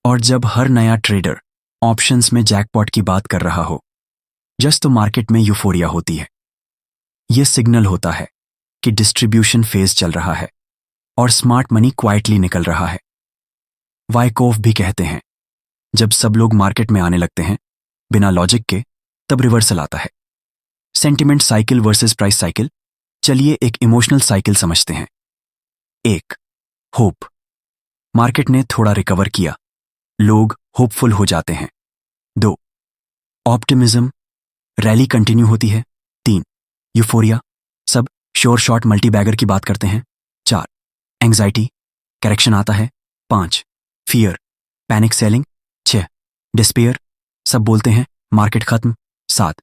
और जब हर नया ट्रेडर ऑप्शंस में जैकपॉट की बात कर रहा हो, जस्ट तो मार्केट में यूफोरिया होती है। यह सिग्नल होता है कि डिस्ट्रीब्यूशन फेज चल रहा है और स्मार्ट मनी क्वाइटली निकल रहा है। वाइकोफ भी कहते हैं जब सब लोग मार्केट में आने लगते हैं बिना लॉजिक के, तब रिवर्सल आता है। Sentiment cycle versus price cycle. चलिए एक इमोशनल साइकिल समझते हैं। 1, होप, मार्केट ने थोड़ा रिकवर किया, लोग होपफुल हो जाते हैं। 2, ऑप्टिमिज्म, रैली कंटिन्यू होती है। 3, यूफोरिया, सब श्योर शॉर्ट मल्टीबैगर की बात करते हैं। 4, एंग्जाइटी, करेक्शन आता है। 5, फियर, पैनिक सेलिंग। 6, डिस्पेयर, सब बोलते हैं मार्केट खत्म। 7,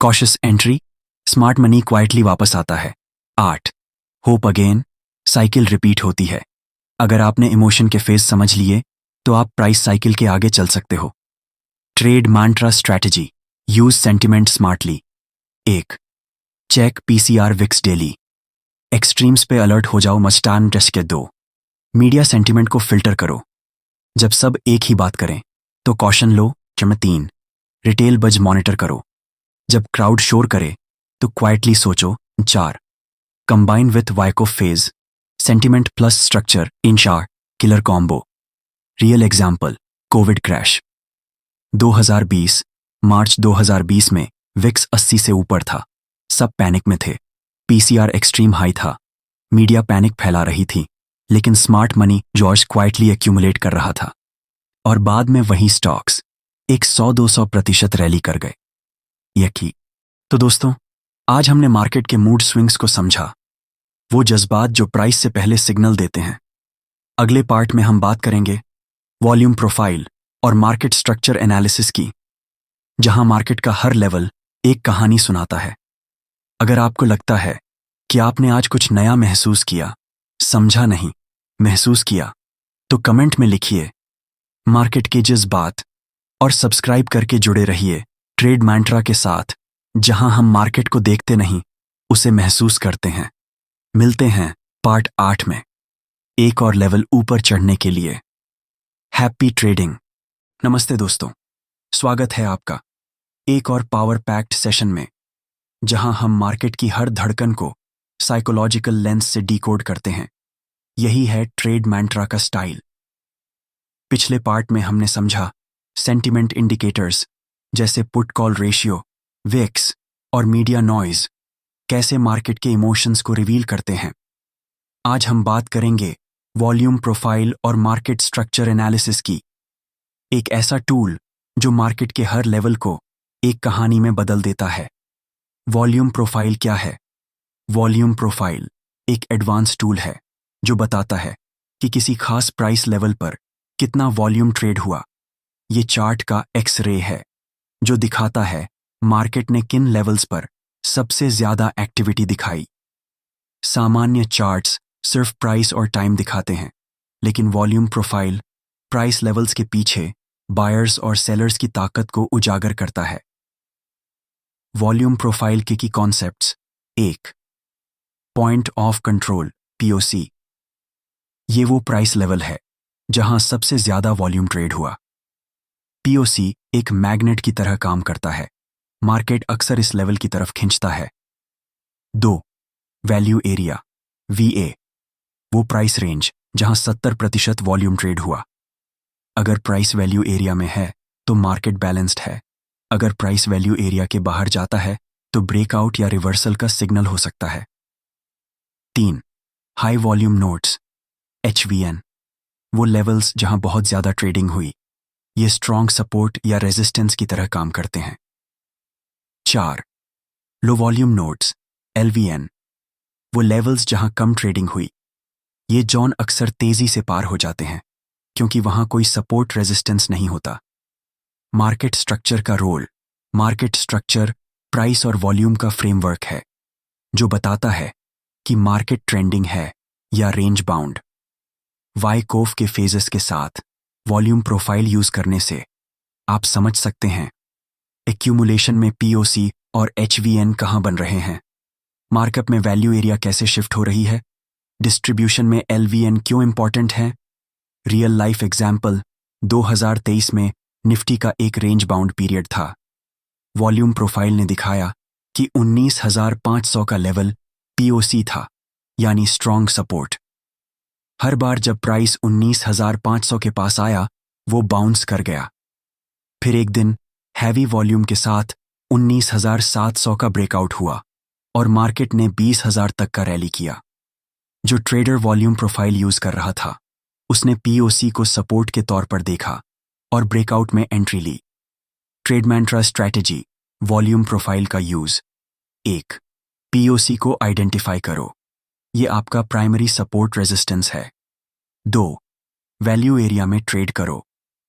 cautious entry, smart money quietly वापस आता है। 8, होप अगेन, साइकिल रिपीट होती है। अगर आपने इमोशन के फेज समझ लिए, तो आप प्राइस साइकिल के आगे चल सकते हो। Trade mantra strategy, use sentiment smartly. 1, check PCR VIX daily, extremes पे अलर्ट हो जाओ मस्टान टेस्ट के। 2, मीडिया सेंटिमेंट को फिल्टर करो, जब सब एक ही बात करें तो कॉशन लो। 3, रिटेल बज मॉनिटर करो, जब क्राउड शोर करे तो क्वाइटली सोचो। 4, combine with Wyckoff phase, sentiment plus structure, इंशार killer combo. Real example, COVID crash 2020, March 2020 में विक्स 80 से ऊपर था, सब पैनिक में थे, पीसीआर एक्सट्रीम हाई था, मीडिया पैनिक फैला रही थी, लेकिन smart money George quietly accumulate कर रहा था और बाद में वही स्टॉक्स 100-200% रैली कर गए। यकी तो दोस्तों, आज हमने मार्केट के मूड स्विंग्स को समझा, वो जज्बात जो प्राइस से पहले सिग्नल देते हैं। अगले पार्ट में हम बात करेंगे वॉल्यूम प्रोफाइल और मार्केट स्ट्रक्चर एनालिसिस की, जहां मार्केट का हर लेवल एक कहानी सुनाता है। अगर आपको लगता है कि आपने आज कुछ नया महसूस किया, समझा नहीं, महसूस किया, तो कमेंट में लिखिए मार्केट के जज्बात और सब्सक्राइब करके जुड़े रहिए ट्रेड मैंट्रा के साथ, जहां हम मार्केट को देखते नहीं, उसे महसूस करते हैं। मिलते हैं पार्ट 8 में, एक और लेवल ऊपर चढ़ने के लिए। Happy trading. नमस्ते दोस्तों, स्वागत है आपका एक और पावर पैक्ड सेशन में, जहां हम मार्केट की हर धड़कन को साइकोलॉजिकल लेंस से डिकोड करते हैं। यही है ट्रेड मैंट्रा का स्टाइल। पिछले पार्ट में हमने समझा सेंटिमेंट इंडिकेटर्स जैसे पुट कॉल रेशियो, विक्स और मीडिया नॉइज कैसे मार्केट के इमोशंस को रिवील करते हैं। आज हम बात करेंगे वॉल्यूम प्रोफाइल और मार्केट स्ट्रक्चर एनालिसिस की, एक ऐसा टूल जो मार्केट के हर लेवल को एक कहानी में बदल देता है। वॉल्यूम प्रोफाइल क्या है? वॉल्यूम प्रोफाइल एक एडवांस टूल है जो बताता है कि किसी खास प्राइस लेवल पर कितना वॉल्यूम ट्रेड हुआ। ये चार्ट का एक्स-रे है जो दिखाता है मार्केट ने किन लेवल्स पर सबसे ज्यादा एक्टिविटी दिखाई। सामान्य चार्ट्स सिर्फ प्राइस और टाइम दिखाते हैं, लेकिन वॉल्यूम प्रोफाइल प्राइस लेवल्स के पीछे बायर्स और सेलर्स की ताकत को उजागर करता है। वॉल्यूम प्रोफाइल के की concepts. 1. Point of control POC. ये वो प्राइस लेवल है जहां सबसे ज्यादा वॉल्यूम ट्रेड हुआ। पीओसी एक मैग्नेट की तरह काम करता है, मार्केट अक्सर इस लेवल की तरफ खींचता है। 2. Value area वीए। वो प्राइस रेंज जहां 70% वॉल्यूम ट्रेड हुआ। अगर प्राइस वैल्यू एरिया में है तो मार्केट बैलेंस्ड है। अगर प्राइस वैल्यू एरिया के बाहर जाता है तो ब्रेकआउट या रिवर्सल का सिग्नल हो सकता है। 3. High volume notes एचवीएन। वो लेवल्स जहां बहुत ज्यादा ट्रेडिंग हुई। ये स्ट्रॉन्ग सपोर्ट या रेजिस्टेंस की तरह काम करते हैं। 4. Low volume notes एलवीएन। वो लेवल्स जहां कम ट्रेडिंग हुई। ये जोन अक्सर तेजी से पार हो जाते हैं क्योंकि वहां कोई सपोर्ट रेजिस्टेंस नहीं होता। मार्केट स्ट्रक्चर का रोल। मार्केट स्ट्रक्चर प्राइस और वॉल्यूम का फ्रेमवर्क है जो बताता है कि मार्केट ट्रेंडिंग है या रेंज बाउंड। वाइकोफ के फेजेस के साथ वॉल्यूम प्रोफाइल यूज करने से आप समझ सकते हैं एक्यूमुलेशन में पीओसी और एचवीएन कहां बन रहे हैं, मार्कअप में वैल्यू एरिया कैसे शिफ्ट हो रही है, डिस्ट्रीब्यूशन में एलवीएन क्यों इंपॉर्टेंट है। रियल लाइफ एग्जाम्पल 2023 में निफ्टी का एक रेंज बाउंड पीरियड था। वॉल्यूम प्रोफाइल ने दिखाया कि 19,500 का लेवल पीओसी था, यानी स्ट्रॉन्ग सपोर्ट। हर बार जब प्राइस 19,500 के पास आया, वो बाउंस कर गया। फिर एक दिन हैवी वॉल्यूम के साथ 19,700 का ब्रेकआउट हुआ और मार्केट ने 20,000 तक का रैली किया। जो ट्रेडर वॉल्यूम प्रोफाइल यूज कर रहा था, उसने पीओसी को सपोर्ट के तौर पर देखा और ब्रेकआउट में एंट्री ली। ट्रेड मैंट्रा स्ट्रैटेजी वॉल्यूम प्रोफाइल का यूज। 1. पीओसी को आइडेंटिफाई करो, ये आपका प्राइमरी सपोर्ट रेजिस्टेंस है। 2. वैल्यू एरिया में ट्रेड करो,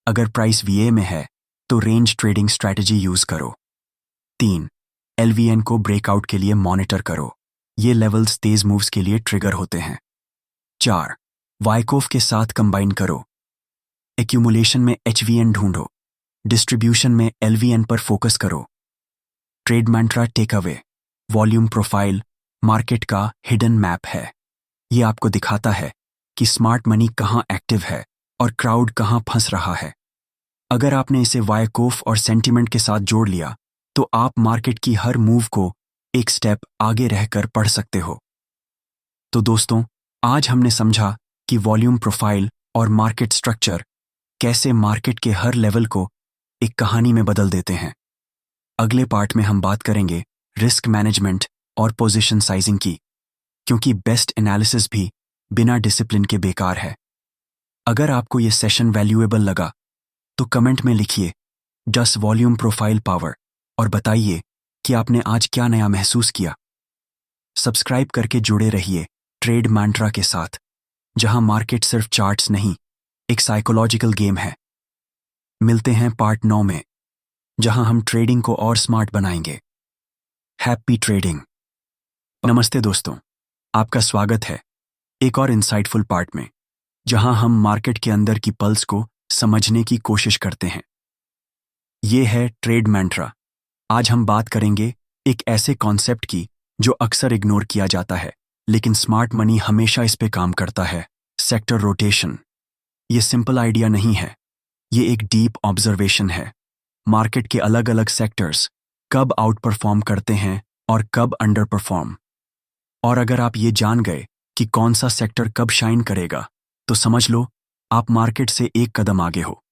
अगर प्राइस वीए में है तो रेंज ट्रेडिंग स्ट्रैटेजी यूज करो। 3. एलवीएन को ब्रेकआउट के लिए मॉनिटर करो, ये लेवल्स तेज मूव्स के लिए ट्रिगर होते हैं। 4. वाइकोफ के साथ कंबाइन करो, एक्यूमुलेशन में एचवीएन ढूंढो, डिस्ट्रीब्यूशन में एलवीएन पर फोकस करो। Trade mantra take away volume profile market का हिडन मैप है। ये आपको दिखाता है कि स्मार्ट मनी कहां एक्टिव है और क्राउड कहां फंस रहा है। अगर आपने इसे वाइकोफ और सेंटिमेंट के साथ जोड़ लिया तो आप मार्केट की हर मूव को एक स्टेप आगे रहकर पढ़ सकते हो। तो दोस्तों, आज हमने समझा कि वॉल्यूम प्रोफाइल और मार्केट स्ट्रक्चर कैसे मार्केट के हर लेवल को एक कहानी में बदल देते हैं। अगले पार्ट में हम बात करेंगे रिस्क मैनेजमेंट और पोजीशन साइजिंग की, क्योंकि बेस्ट एनालिसिस भी बिना डिसिप्लिन के बेकार है। अगर आपको यह सेशन वैल्यूएबल लगा तो कमेंट में लिखिए डस वॉल्यूम प्रोफाइल पावर और बताइए कि आपने आज क्या नया महसूस किया। सब्सक्राइब करके जुड़े रहिए ट्रेड मैंट्रा के साथ, जहां मार्केट सिर्फ चार्ट्स नहीं, एक साइकोलॉजिकल गेम है। मिलते हैं पार्ट 9 में, जहां हम ट्रेडिंग को और स्मार्ट बनाएंगे। Happy trading. नमस्ते दोस्तों, आपका स्वागत है एक और इंसाइटफुल पार्ट में, जहां हम मार्केट के अंदर की पल्स को समझने की कोशिश करते हैं। ये है ट्रेड मैंट्रा। आज हम बात करेंगे एक ऐसे कॉन्सेप्ट की जो अक्सर इग्नोर किया जाता है, लेकिन स्मार्ट मनी हमेशा इस पे काम करता है। Sector rotation. ये सिंपल आइडिया नहीं है, ये एक डीप ऑब्जर्वेशन है। मार्केट के अलग अलग सेक्टर्स कब आउट परफॉर्म करते हैं और कब अंडर परफॉर्म। और अगर आप ये जान गए कि कौन सा सेक्टर कब शाइन करेगा, तो समझ लो आप मार्केट से एक कदम आगे हो।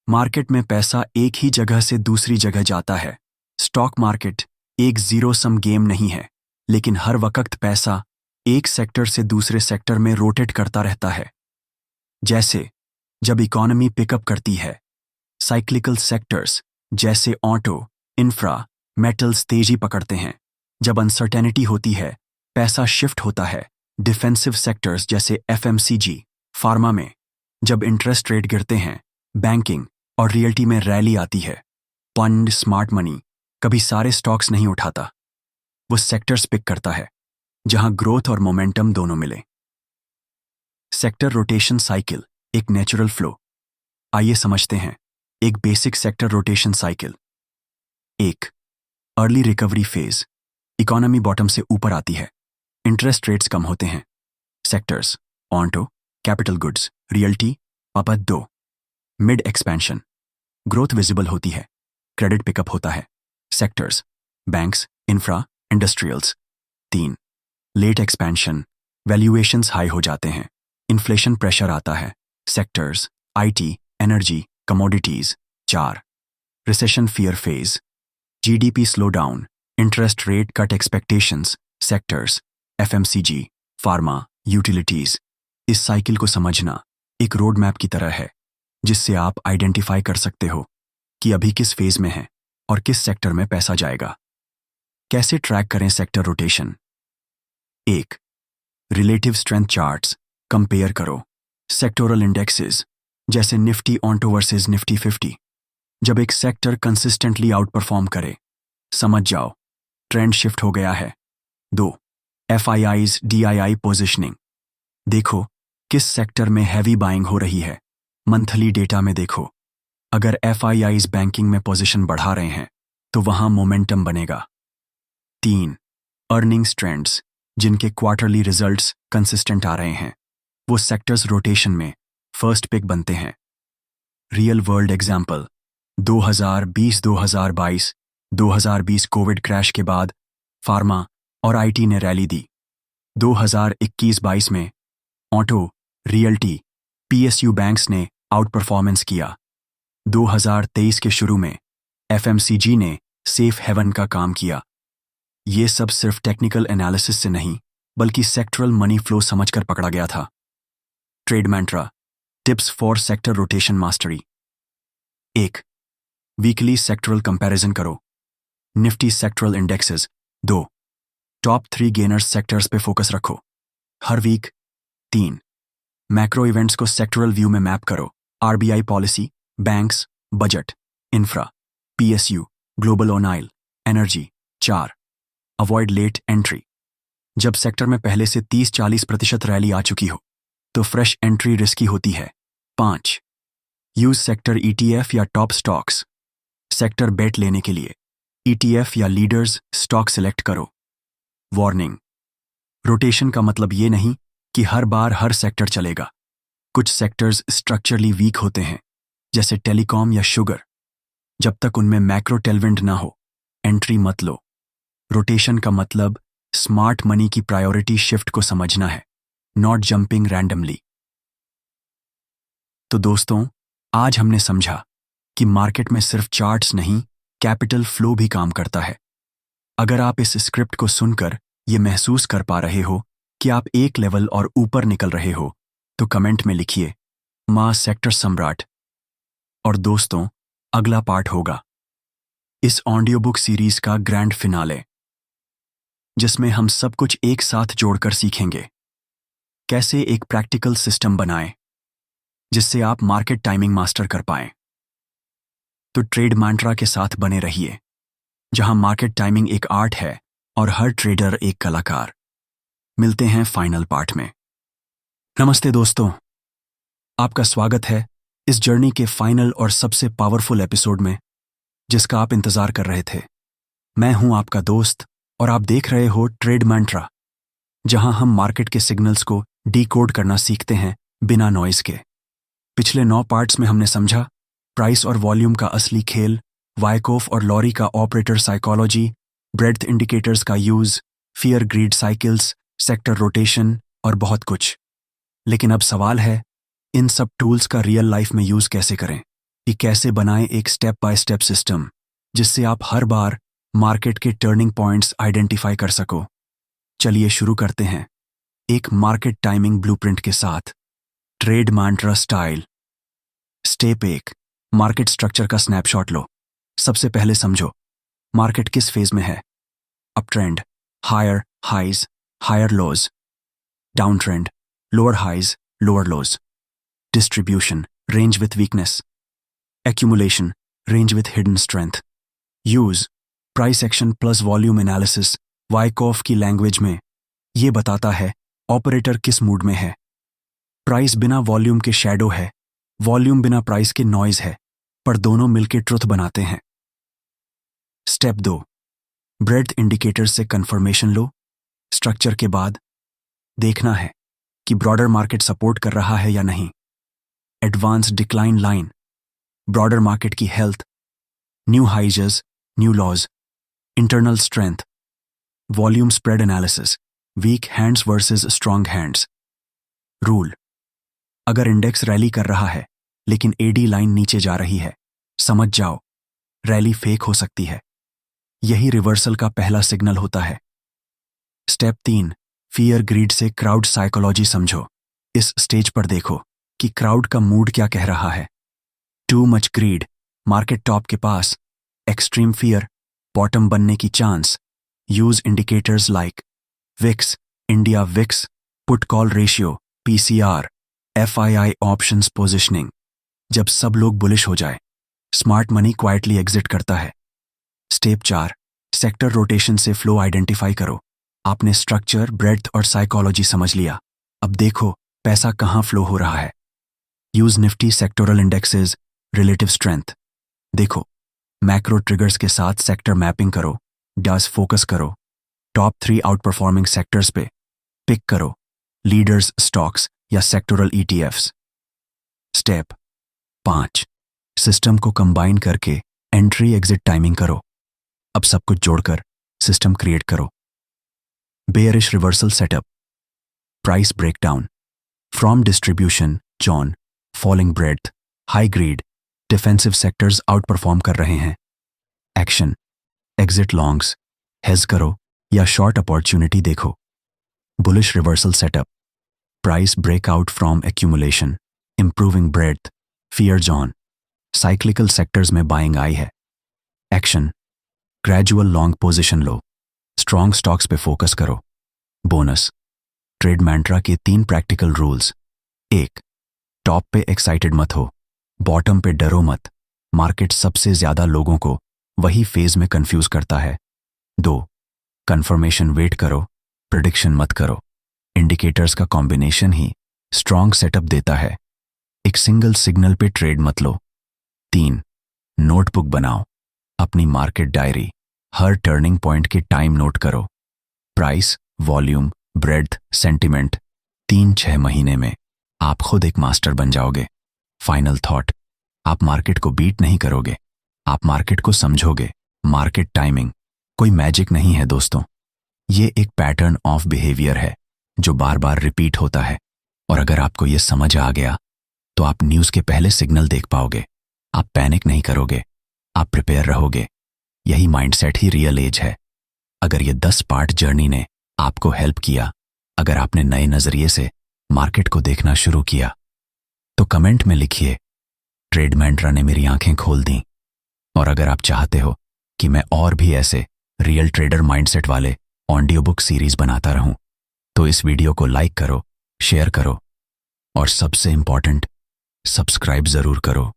मार्केट में पैसा एक ही जगह से दूसरी जगह जाता है। स्टॉक मार्केट एक जीरो सम गेम नहीं है, लेकिन हर वक्त पैसा एक सेक्टर से दूसरे सेक्टर में रोटेट करता रहता है। जैसे जब इकोनॉमी पिकअप करती है, साइक्लिकल सेक्टर्स जैसे ऑटो, इंफ्रा, मेटल्स तेजी पकड़ते हैं। जब अनसर्टेनिटी होती है, पैसा शिफ्ट होता है डिफेंसिव सेक्टर्स जैसे एफएमसीजी, फार्मा में। जब इंटरेस्ट रेट गिरते हैं, बैंकिंग और रियल्टी में रैली आती है। फंड स्मार्ट मनी कभी सारे स्टॉक्स नहीं उठाता, वो सेक्टर्स पिक करता है जहां ग्रोथ और मोमेंटम दोनों मिले। सेक्टर रोटेशन साइकिल एक नेचुरल फ्लो। आइए समझते हैं एक बेसिक सेक्टर रोटेशन साइकिल। एक, early recovery phase. Economy bottom से ऊपर आती है, इंटरेस्ट रेट्स कम होते हैं। Sectors auto, capital goods, realty, अपद 2। मिड एक्सपेंशन, ग्रोथ विजिबल होती है, क्रेडिट पिकअप होता है। Sectors banks, infra, industrials. 3, late expansion, valuations high हो जाते हैं, इन्फ्लेशन प्रेशर आता है। Sectors IT, energy, commodities. 4, recession fear phase, GDP slow down, interest rate cut expectations. Sectors FMCG, pharma, utilities. इस साइकिल को समझना एक रोड मैप की तरह है, जिससे आप आइडेंटिफाई कर सकते हो कि अभी किस फेज में है और किस सेक्टर में पैसा जाएगा। कैसे ट्रैक करें sector rotation? 1, relative strength charts compare करो। सेक्टोरल इंडेक्सेस जैसे निफ्टी ऑन्टो वर्सेस निफ्टी 50। जब एक सेक्टर कंसिस्टेंटली आउट परफॉर्म करे, समझ जाओ ट्रेंड शिफ्ट हो गया है। 2, एफआईआईज डीआईआई पोजिशनिंग। देखो किस सेक्टर में हैवी बाइंग हो रही है। मंथली डेटा में देखो, अगर एफआईआईज बैंकिंग में पोजीशन बढ़ा रहे हैं तो वहां मोमेंटम बनेगा। 3, अर्निंग्स ट्रेंड्स जिनके क्वार्टरली रिजल्ट्स कंसिस्टेंट आ रहे हैं, वो सेक्टर्स रोटेशन में फर्स्ट पिक बनते हैं। Real world example 2020-2022, 2020 Covid crash के बाद फार्मा और आईटी ने रैली दी। 2021-22 में ऑटो, रियल्टी, पीएसयू बैंक्स ने आउट परफॉर्मेंस किया। 2023 के शुरू में एफएमसीजी ने सेफ हेवन का काम किया। ये सब सिर्फ टेक्निकल एनालिसिस से नहीं, बल्कि सेक्टरल मनी फ्लो समझकर पकड़ा गया था। Trade mantra, tips for sector rotation mastery. 1, weekly sectoral comparison करो। Nifty sectoral indexes. 2, top 3 gainers sectors पे फोकस रखो हर वीक। 3, मैक्रो इवेंट्स को सेक्टरल व्यू में मैप करो। RBI policy, banks, budget, infra, PSU, global oil, energy. 4, avoid late entry. जब सेक्टर में पहले से 30-40% रैली आ चुकी हो, तो फ्रेश एंट्री रिस्की होती है। 5, यूज सेक्टर ईटीएफ या टॉप स्टॉक्स। सेक्टर बेट लेने के लिए ईटीएफ या लीडर्स स्टॉक सिलेक्ट करो। वार्निंग, रोटेशन का मतलब ये नहीं कि हर बार हर सेक्टर चलेगा। कुछ सेक्टर्स स्ट्रक्चरली वीक होते हैं, जैसे टेलीकॉम या शुगर। जब तक उनमें मैक्रो टेलविंड ना हो, एंट्री मत लो। रोटेशन का मतलब स्मार्ट मनी की प्रायोरिटी शिफ्ट को समझना है, नॉट जंपिंग रैंडमली। तो दोस्तों, आज हमने समझा कि मार्केट में सिर्फ चार्ट्स नहीं, कैपिटल फ्लो भी काम करता है। अगर आप इस स्क्रिप्ट को सुनकर ये महसूस कर पा रहे हो कि आप एक लेवल और ऊपर निकल रहे हो, तो कमेंट में लिखिए मां सेक्टर सम्राट। और दोस्तों, अगला पार्ट होगा इस ऑडियो बुक सीरीज का ग्रैंड फिनाले, जिसमें हम सब कुछ एक साथ जोड़कर सीखेंगे। कैसे एक प्रैक्टिकल सिस्टम बनाएं जिससे आप मार्केट टाइमिंग मास्टर कर पाएं। तो ट्रेड मैंट्रा के साथ बने रहिए, जहां मार्केट टाइमिंग एक आर्ट है और हर ट्रेडर एक कलाकार। मिलते हैं फाइनल पार्ट में। नमस्ते दोस्तों, आपका स्वागत है इस जर्नी के फाइनल और सबसे पावरफुल एपिसोड में, जिसका आप इंतजार कर रहे थे। मैं हूं आपका दोस्त और आप देख रहे हो ट्रेड मैंट्रा, जहां हम मार्केट के सिग्नल्स को डीकोड करना सीखते हैं बिना नॉइज के। पिछले 9 पार्ट्स में हमने समझा प्राइस और वॉल्यूम का असली खेल, वायकोफ और लॉरी का ऑपरेटर साइकोलॉजी, ब्रेड्थ इंडिकेटर्स का use, fear greed cycles, sector rotation और बहुत कुछ। लेकिन अब सवाल है, इन सब टूल्स का रियल लाइफ में यूज कैसे करें? कि कैसे बनाएं एक स्टेप बाय स्टेप सिस्टम जिससे आप हर बार मार्केट के टर्निंग पॉइंट्स आइडेंटिफाई कर सको। चलिए शुरू करते हैं एक मार्केट टाइमिंग ब्लूप्रिंट के साथ, trade mantra style. Step 1, market structure का स्नैपशॉट लो। सबसे पहले समझो मार्केट किस फेज में है। Up trend, higher highs, higher lows. Down trend, lower highs, lower lows. Distribution, range with weakness. Accumulation, range with hidden strength. Use, price action plus volume analysis, Wyckoff की लैंग्वेज में ये बताता है ऑपरेटर किस मूड में है। प्राइस बिना वॉल्यूम के शैडो है, वॉल्यूम बिना प्राइस के नॉइज है, पर दोनों मिलकर ट्रुथ बनाते हैं। स्टेप 2, ब्रेड्थ इंडिकेटर से कंफर्मेशन लो। स्ट्रक्चर के बाद देखना है कि ब्रॉडर मार्केट सपोर्ट कर रहा है या नहीं। Advance decline line, broader market की health, new highs, new lows, internal strength, volume spread analysis, weak hands versus strong hands. Rule, अगर इंडेक्स रैली कर रहा है लेकिन एडी लाइन नीचे जा रही है, समझ जाओ रैली फेक हो सकती है। यही रिवर्सल का पहला सिग्नल होता है। स्टेप 3, फियर ग्रीड से क्राउड साइकोलॉजी समझो। इस स्टेज पर देखो कि क्राउड का मूड क्या कह रहा है। Too much greed, market top के पास। एक्सट्रीम फियर, बॉटम बनने की chance. Use indicators like VIX, India VIX, put call ratio, PCR, FII options positioning. जब सब लोग बुलिश हो जाए, स्मार्ट मनी क्वाइटली एग्जिट करता है। स्टेप 4, सेक्टर रोटेशन से फ्लो आइडेंटिफाई करो। आपने स्ट्रक्चर, ब्रेड्थ और साइकोलॉजी समझ लिया, अब देखो पैसा कहाँ फ्लो हो रहा है। Use Nifty sectoral indexes, relative strength. देखो मैक्रो ट्रिगर्स के साथ सेक्टर मैपिंग करो, डस फोकस करो, टॉप 3 आउट परफॉर्मिंग सेक्टर्स पे पिक करो, लीडर्स स्टॉक्स या सेक्टोरल ईटीएफ्स। स्टेप 5, सिस्टम को कंबाइन करके एंट्री एग्जिट टाइमिंग करो। अब सब कुछ जोड़कर सिस्टम क्रिएट करो। Bearish reversal setup, price breakdown, from distribution zone, falling breadth, high greed, defensive sectors outperform कर रहे हैं। एक्शन, एग्जिट लॉन्ग्स, हेज करो या शॉर्ट अपॉर्चुनिटी देखो। Bullish reversal setup, price breakout from accumulation, improving breadth, fear John, cyclical sectors में बाइंग आई है। एक्शन, ग्रेजुअल लॉन्ग पोजिशन लो, स्ट्रॉन्ग स्टॉक्स पे फोकस करो। बोनस, ट्रेड मैंट्रा के 3 प्रैक्टिकल रूल्स। 1, टॉप पे एक्साइटेड मत हो, बॉटम पे डरो मत। मार्केट सबसे ज्यादा लोगों को वही फेज में कंफ्यूज करता है। 2, कंफर्मेशन वेट करो, प्रेडिक्शन मत करो। इंडिकेटर्स का कॉम्बिनेशन ही स्ट्रॉन्ग सेटअप देता है, एक सिंगल सिग्नल पे ट्रेड मत लो। 3, नोटबुक बनाओ, अपनी मार्केट डायरी, हर टर्निंग पॉइंट के टाइम नोट करो। प्राइस, वॉल्यूम, ब्रेड्थ, सेंटिमेंट, 3-6 महीने में आप खुद एक मास्टर बन जाओगे। फाइनल थॉट, आप मार्केट को बीट नहीं करोगे, आप मार्केट को समझोगे। मार्केट टाइमिंग कोई मैजिक नहीं है दोस्तों, ये एक पैटर्न ऑफ बिहेवियर है जो बार बार रिपीट होता है। और अगर आपको ये समझ आ गया तो आप न्यूज़ के पहले सिग्नल देख पाओगे। आप पैनिक नहीं करोगे, आप प्रिपेयर रहोगे। यही माइंडसेट ही रियल एज है। अगर ये 10 पार्ट जर्नी ने आपको हेल्प किया, अगर आपने नए नजरिए से मार्केट को देखना शुरू किया, तो कमेंट में लिखिए ट्रेड मैंट्रा ने मेरी आंखें खोल दी। और अगर आप चाहते हो कि मैं और भी ऐसे रियल ट्रेडर माइंडसेट वाले ऑडियो बुक सीरीज बनाता रहूं। तो इस वीडियो को लाइक करो, शेयर करो और सबसे इंपॉर्टेंट, सब्सक्राइब जरूर करो।